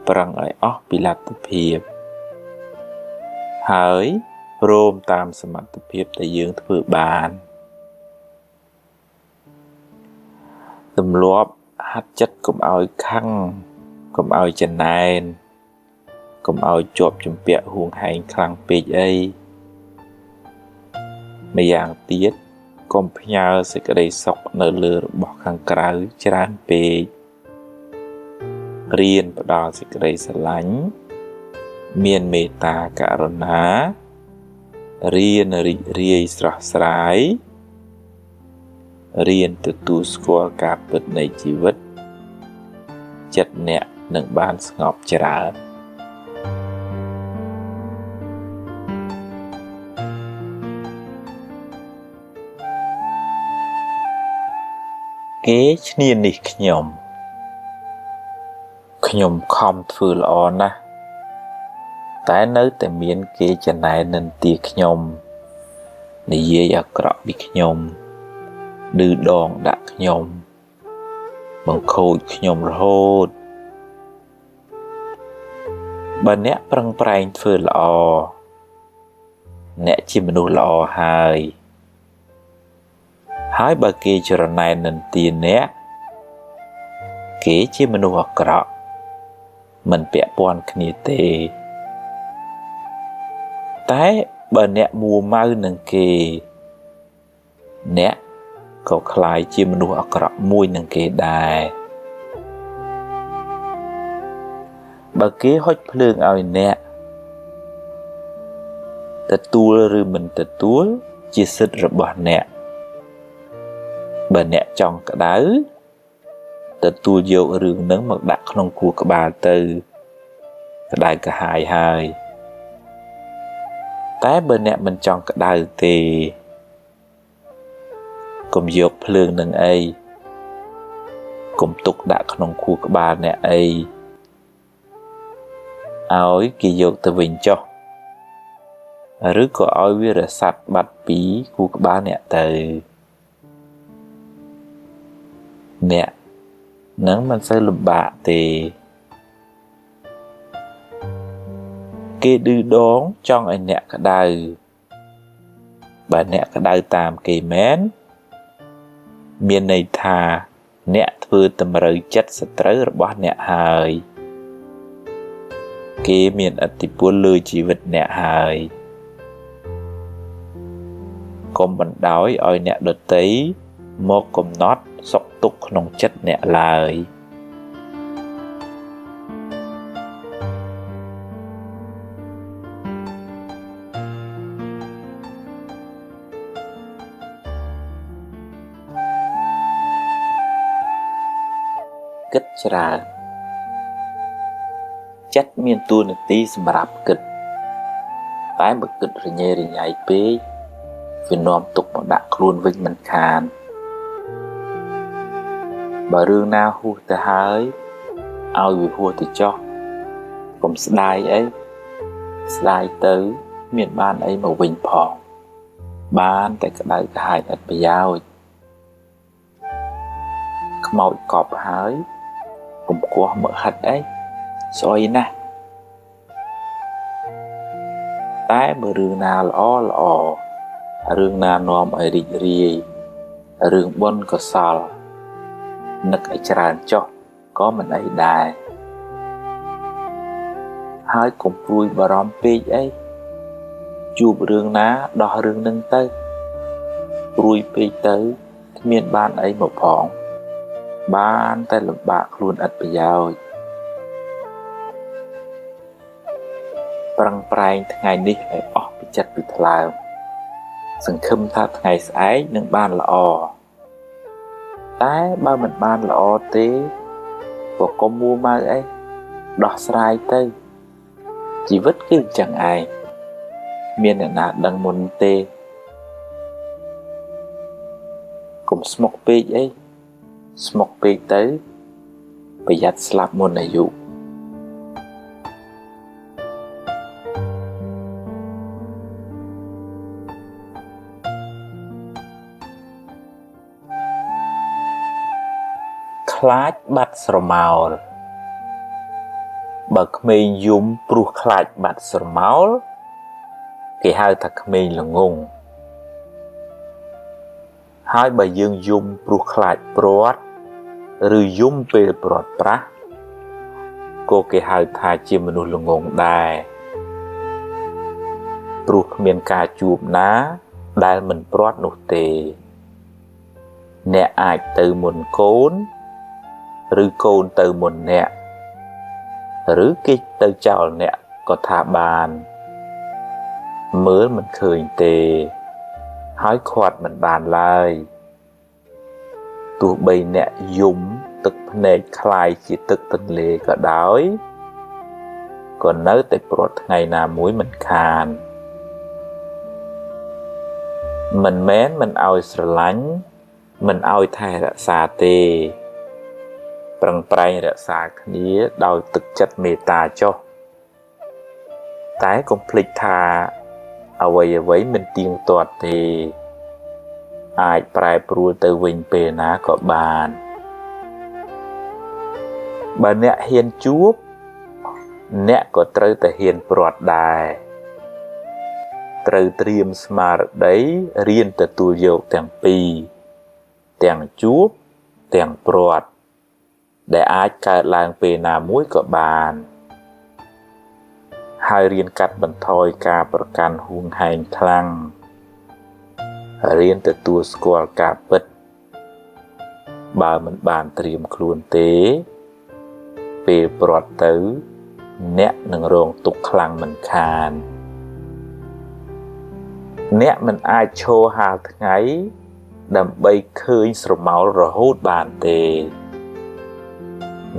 ប្រឹងឲ្យអស់ពីលទ្ធភាពហើយព្រមតាមសមត្ថភាពដែលយើងធ្វើបានទម្លាប់ហាត់ចិត្តកុំឲ្យខឹងកុំឲ្យចំណែនកុំឲ្យជាប់ជំពាក់ហួងហែងខ្លាំងពេកអីម្យ៉ាងទៀតកុំផ្ញើសេចក្តីសុខនៅលើរបស់ខាងក្រៅច្រើនពេករៀនផ្ដល់សេចក្តីស្រឡាញ់មានមេត្តាករុណារៀនរីករាយស្រស់ស្រាយរៀនទទួលស្គាល់ការពិតនៃជីវិតចិត្តអ្នកនឹងបានស្ងប់ច្រើនគេឈ្នានីសខ្ញុំខំធ្វើល្អណាស់តែនៅតែមានគេចំណែននិន្ទាខ្ញុំនិយាយអាក្រក់ពីខ្ញុំឌឺដងដាក់ខ្ញុំបង្ខូចខ្ញុំរហូតបើអ្នកប្រឹងប្រែងធ្វើល្អអ្នកជាមនុស្សល្អហើយបើគេចរណែននិន្ទាអ្នកគេជាមនុស្សអាក្រក់មិនពាក់ព័ន្ធគ្នាទេតែបើអ្នកមួម៉ៅនឹងគេអ្នកក៏คล้ายជាមនុស្សអាក្រក់មួយនឹងគេដែរបើគេហុចភ្លើងឲ្យអ្នកទទួលឬមិនទទួលជាសិទ្ធិរបស់អ្នកបើអ្នកចង់ក្តៅទទួលយករឿងនឹងមកដាក់ក្នុងខួរក្បាលទៅក្តៅកាហាយហើយតែបើអ្នកមិនចង់ក្តៅទេកុំយកភ្លើងនឹងអីកុំទុកដាក់ក្នុងខួរក្បាលអ្នកអីឲ្យគេយកទៅវិញចុះឬក៏ឲ្យវារសាត់បាត់ពីខួរក្បាលអ្នកទៅអ្នកនឹងមិនសូវលំបាកទេគេឌឺដងចង់ឲ្យអ្នកក្តៅបើអ្នកក្តៅតាមគេមែនមានន័យថាអ្នកធ្វើតម្រូវចិត្តសត្រូវរបស់អ្នកហើយគេមានឥទ្ធិពលលើជីវិតអ្នកហើយកុំបណ្ដោយឲ្យអ្នកដទៃមកកំណត់សុខទុក្ខក្នុងចិត្តអ្នកឡើយគិតច្រើនចិត្តមានតួនាទីសម្រាប់គិតតែបើគិតរញ៉េរញ៉ៃពេកវានាំទុកមកដាក់ខ្លួនវិញមិនខានបើរឿងណាហួសទៅហើយឲ្យវាហួសទៅចុះកុំស្ដាយអីស្ដាយទៅមានបានអីមកវិញផងបានតែក្តៅក្រហាយឥតប្រយោជន៍ខ្មោចកប់ហើយកុំគោះមើលហិតអីស្អុយណាស់តែបើរឿងណាល្អរឿងណានាំឲ្យរីករាយរឿងបុណ្យកុសលនឹកឲ្យច្រើនចុះក៏មិនអីដែរហើយកុំព្រួយបារម្ភពេកអីជួបរឿងណាដោះរឿងនឹងទៅព្រួយពេកទៅគ្មានបានអីមកផងបានតែលំបាកខ្លួនឥតប្រយោជន៍ ប្រឹងប្រែងថ្ងៃនេះឲ្យអស់ពីចិត្តពីថ្លើមសង្ឃឹមថាថ្ងៃស្អែកនឹងបានល្អតែបើមិនបានល្អទេក៏កុំមួម៉ៅអីដោះស្រាយទៅជីវិតគឺអញ្ចឹងឯងមានអ្នកណាដឹងមុនទេកុំស្មុគពេកអីស្មុគពេកទៅប្រយ័ត្នស្លាប់មុនអាយុខ្លាចបាត់ស្រមោលបើក្មេងយំព្រោះខ្លាចបាត់ស្រមោលគេហៅថាក្មេងល្ងងហើយបើយើងយំព្រោះខ្លាចព្រាត់ឬយំពេលព្រាត់ប្រាសក៏គេហៅថាជាមនុស្សល្ងងដែរព្រោះគ្មានការជួបណាដែលមិនព្រាត់នោះទេអ្នកអាចទៅមុនកូនឬកូនទៅមុនអ្នកឬគេទៅចោលអ្នកក៏ថាបានមើលមិនឃើញទេហើយខាត់មិនបានឡើយទោះបីអ្នកយំទឹកភ្នែកคล้ายជាទឹកទន្លេក៏ដោយក៏នៅតែព្រាត់ថ្ងៃណាមួយមិនខានមិនមែនមិនឲ្យស្រឡាញ់មិនឲ្យថែរក្សាទេប្រឹងប្រែងរក្សាគ្នាដោយទឹកចិត្តមេត្តាចុះតែកុំភ្លេចថាអ្វីមិនទៀងទាត់ទេអាចប្រែប្រួលទៅវិញពេលណាក៏បានបើអ្នកហ៊ានជួបអ្នកក៏ត្រូវតែហ៊ានព្រាត់ដែរត្រូវត្រៀមស្មារតីរៀនទទួលយកទាំងពីរទាំងជួបទាំងព្រាត់ដែលអាចកើតឡើងពេលណាមួយក៏បានហើយរៀនកាត់បន្ថយការប្រកាន់ហួងហែងខ្លាំងរៀនទទួលស្គាល់ការពិតបើមិនបានត្រៀមខ្លួនទេពេលព្រាត់ទៅអ្នកនឹងរងទុក្ខខ្លាំងមិនខានអ្នកមិនអាចឈរហាលថ្ងៃដើម្បីឃើញស្រមោលរហូតបានទេ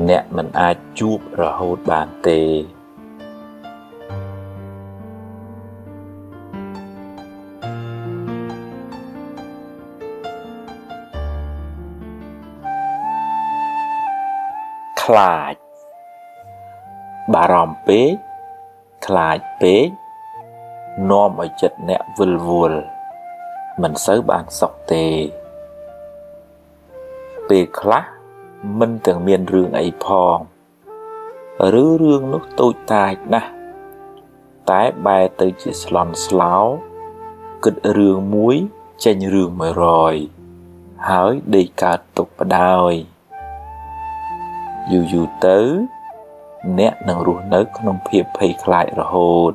អ្នកមិនអាចជួបរហូតបានទេខ្លាចបារម្ភពេកខ្លាចពេកនាំឲ្យចិត្តអ្នកវិលវល់មិនសូវបានសុខទេពេលខ្លះមិនទាំងមានរឿងអីផងឬរឿងនោះតូចតាចណាស់តែបែរទៅជាស្លន់ស្លោគិតរឿងមួយចេញរឿង100ហើយដេកកើតទុកបដ ாய் យូរទៅអ្នកនឹងរស់នៅក្នុងភាពភ័យខ្លាចរហូត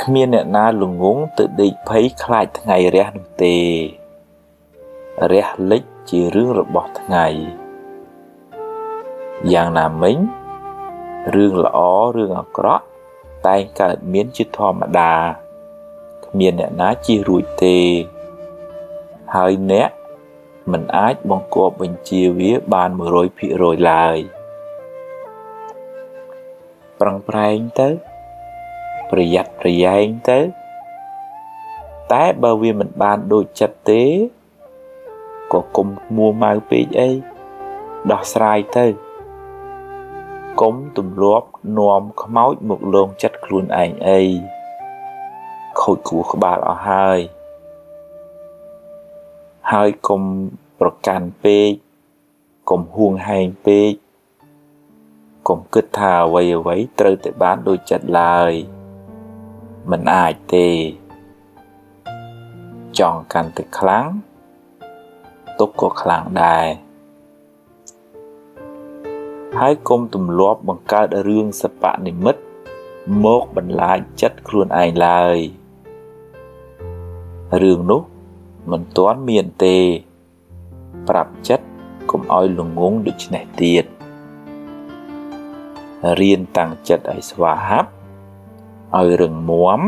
គ្មានអ្នកណាល្ងងទៅដេកភ័យខ្លាចថ្ងៃរះនោះទេរះលិចជារឿងរបស់ថ្ងៃយ៉ាងណាមិញរឿងល្អរឿងអាក្រក់តែងកើតមានជាធម្មតាគ្មានអ្នកណាជៀសរួចទេហើយអ្នកមិនអាចបង្គាប់បញ្ជាវាបាន 100% ឡើយប្រឹងប្រែងទៅប្រយ័ត្នប្រយែងទៅតែបើវាមិនបានដូចចិត្តទេក៏កុំមួម៉ៅពេកអីដោះស្រាយទៅកុំទម្លាប់នាំខ្មោចមកលងចិត្តខ្លួនឯងអីខូចខួរក្បាលអស់ហើយកុំប្រកាន់ពេកកុំហួងហែងពេកកុំគិតថាអ្វីត្រូវតែបានដូចចិត្តឡើយមិនអាចទេចង់កាន់តែខ្លាំងទុកក៏ខ្លាំងដែរហើយកុំទម្លាប់បង្កើតរឿងសពនិមិត្តមកបន្លាចចិត្តខ្លួនឯងឡើយរឿងនោះមិនទាន់មានទេប្រាប់ចិត្តកុំឲ្យល្ងងដូច្នេះទៀត រៀនតាំងចិត្តឲ្យស្វាហាប់ឲ្យរឹងមាំ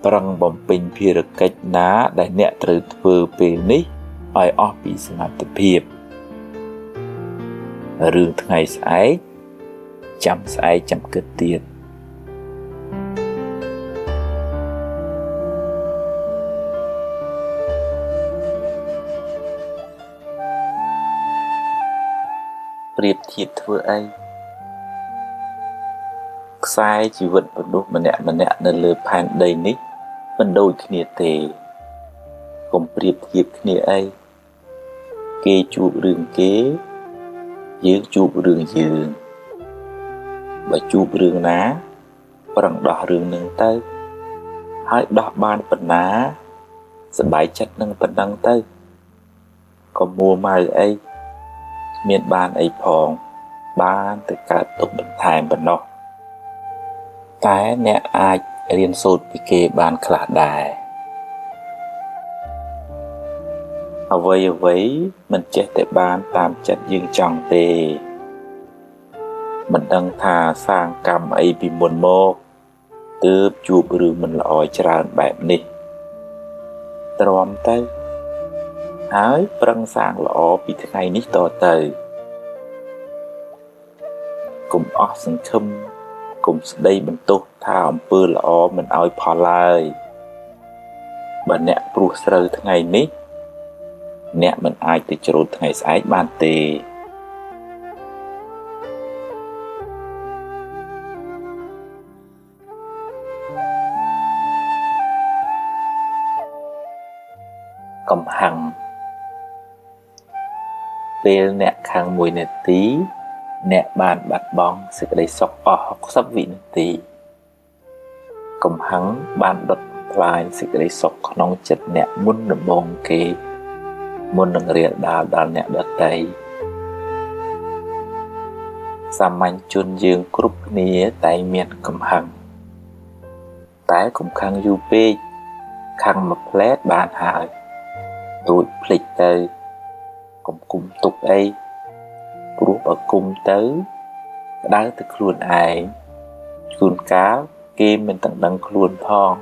ប្រឹងបំពេញភារកិច្ចណាដែលអ្នកត្រូវធ្វើពេលនេះឲ្យអស់ពីសមត្ថភាពរឿងថ្ងៃស្អែកចាំស្អែកចាំគិតទៀតប្រៀបធៀបធ្វើអីខ្សែជីវិតមនុស្សម្នាក់នៅលើផែនដីនេះមិនដូចគ្នាទេកុំប្រៀបធៀបគ្នាអីគេជួបរឿងគេយើងជួបរឿងយើងបើជួបរឿងណាប្រឹងដោះរឿងនឹងទៅហើយដោះបានប៉ុណ្ណាសប្បាយចិត្តនឹងប៉ុណ្ណឹងទៅកុំមួម៉ៅអីគ្មានបានអីផងបានតែកើតទុកបន្ថែមប៉ុណ្ណោះតែអ្នកអាចរៀនសូត្រពីគេបានខ្លះដែរអ្វីមិនចេះតែបានតាមចិត្តយើងចង់ទេមិនដឹងថាសាងកម្មអីពីមុនមកទើបជួបរឿងមិនល្អច្រើនបែបនេះទ្រាំទៅហើយប្រឹងសាងល្អពីថ្ងៃនេះតទៅកុំអស់សង្ឃឹមកុំស្ដីបន្ទោសថាអំពើល្អមិនឲ្យផលឡើយបើអ្នកព្រោះស្រូវថ្ងៃនេះអ្នកមិនអាចទៅច្រូតថ្ងៃស្អែកបានទេកំហឹងពេលអ្នកខាង1នាទីអ្នកបានបាត់បង់សេចក្តីសុខអស់60វិនាទីកំហឹងបានដុតផ្លាញសេចក្តីសុខក្នុងចិត្តអ្នកមុនដំបូងគេមុននឹងរាលដាលដល់អ្នកដទៃសាមញ្ញជនយើងគ្រប់គ្នាតែមានកំហឹងតែកំខឹងយូរពេកខឹងមួយផ្លែតបានហើយរួចភ្លេចទៅកុំគុំទុកអីព្រោះបើគុំទៅក្តៅទៅខ្លួនឯងជួនកាលគេមិនទាំងដឹងខ្លួនផង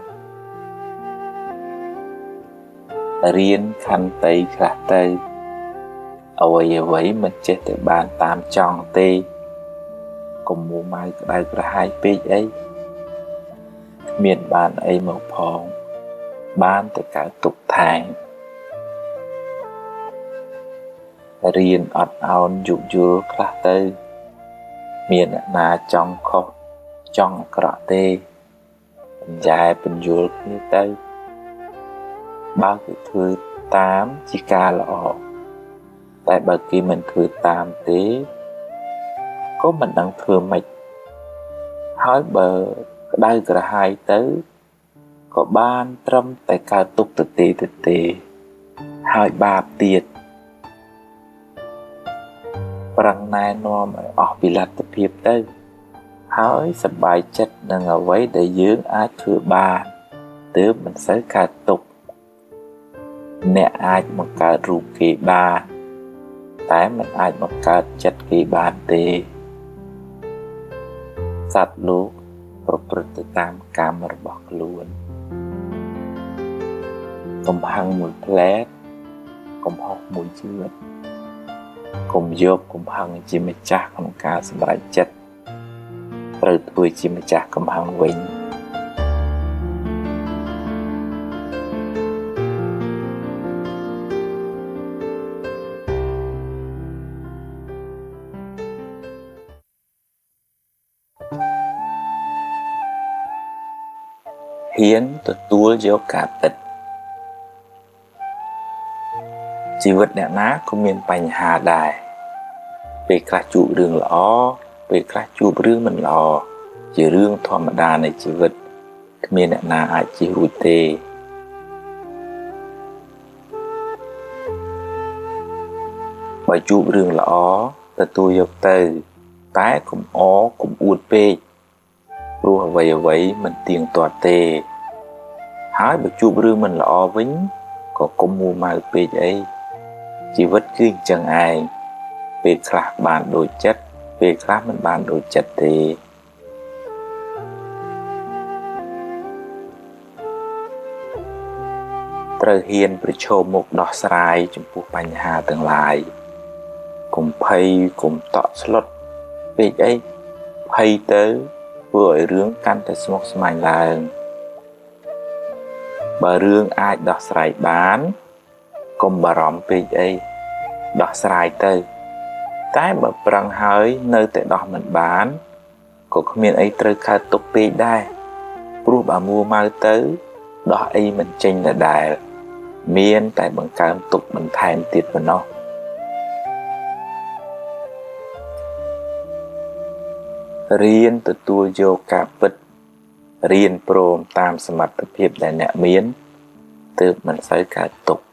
រៀនខន្តីខ្លះទៅអ្វីមិនចេះតែបានតាមចង់ទេកុំមួម៉ៅក្តៅក្រហាយពេកអីគ្មានបានអីមកផងបានតែកើតទុកថែមរៀនអត់ឱនយោគយល់ខ្លះទៅមានអ្នកណាចង់ខុសចង់អាក្រក់ទេបញ្ញែបញ្យល់គ្នាទៅបើគេធ្វើតាមជាការល្អតែបើគេមិនធ្វើតាមទេក៏មិនដឹងធ្វើម៉េចហើយបើក្តៅក្រហាយទៅក៏បានត្រឹមតែកើតទុកទៅទេហើយបាបទៀតប្រឹងណែនាំឲ្យអស់ពីលទ្ធភាពទៅហើយសប្បាយចិត្តនឹងអ្វីដែលយើងអាចធ្វើបានទើបមិនសូវកើតទុកអ្នកអាចបង្កើតរូបគេបានតែមិនអាចបង្កើតចិត្តគេបានទេសត្វលោកប្រព្រឹត្តទៅតាមកម្មរបស់ខ្លួនកំហឹងមួយផ្លែតកំហុសមួយជឿតកុំយកកំហឹងជាម្ចាស់ក្នុងការសម្រេចចិត្តត្រូវធ្វើជាម្ចាស់កំហឹងវិញហ៊ានទទួលយកការពិតជីវិតអ្នកណាក៏មានបញ្ហាដែរពេលខ្លះជួបរឿងល្អពេលខ្លះជួបរឿងមិនល្អជារឿងធម្មតានៃជីវិតគ្មានអ្នកណាអាចជៀសរួចទេបើជួបរឿងល្អទទួលយកទៅតែកុំអកុំអួតពេកព្រោះអ្វីមិនទៀងទាត់ទេហើយបើជួបរឿងមិនល្អវិញក៏កុំមួម៉ៅពេកអីជីវិតគឺអញ្ចឹងឯងពេលខ្លះបានដូចចិត្ត ពេលខ្លះមិនបានដូចចិត្តទេត្រូវហ៊ានប្រឈមមុខដោះស្រាយចំពោះបញ្ហាទាំងឡាយកុំភ័យកុំតក់ស្លុតពេកអីភ័យទៅធ្វើឲ្យរឿងកាន់តែស្មុគស្មាញឡើងបើរឿងអាចដោះស្រាយបានកុំបារម្ភពេកអីដោះស្រាយទៅតែបើប្រឹងហើយនៅតែដោះមិនបានក៏គ្មានអីត្រូវកើតទុកពេកដែរព្រោះបើមួម៉ៅទៅដោះអីមិនចេញដដែលមានតែបង្កើនទុកបន្ថែមទៀតប៉ុណ្ណោះរៀនទទួលយកការពិតរៀនព្រមតាមសមត្ថភាពដែលអ្នកមានទើបមិនសូវកើតទុក្ខ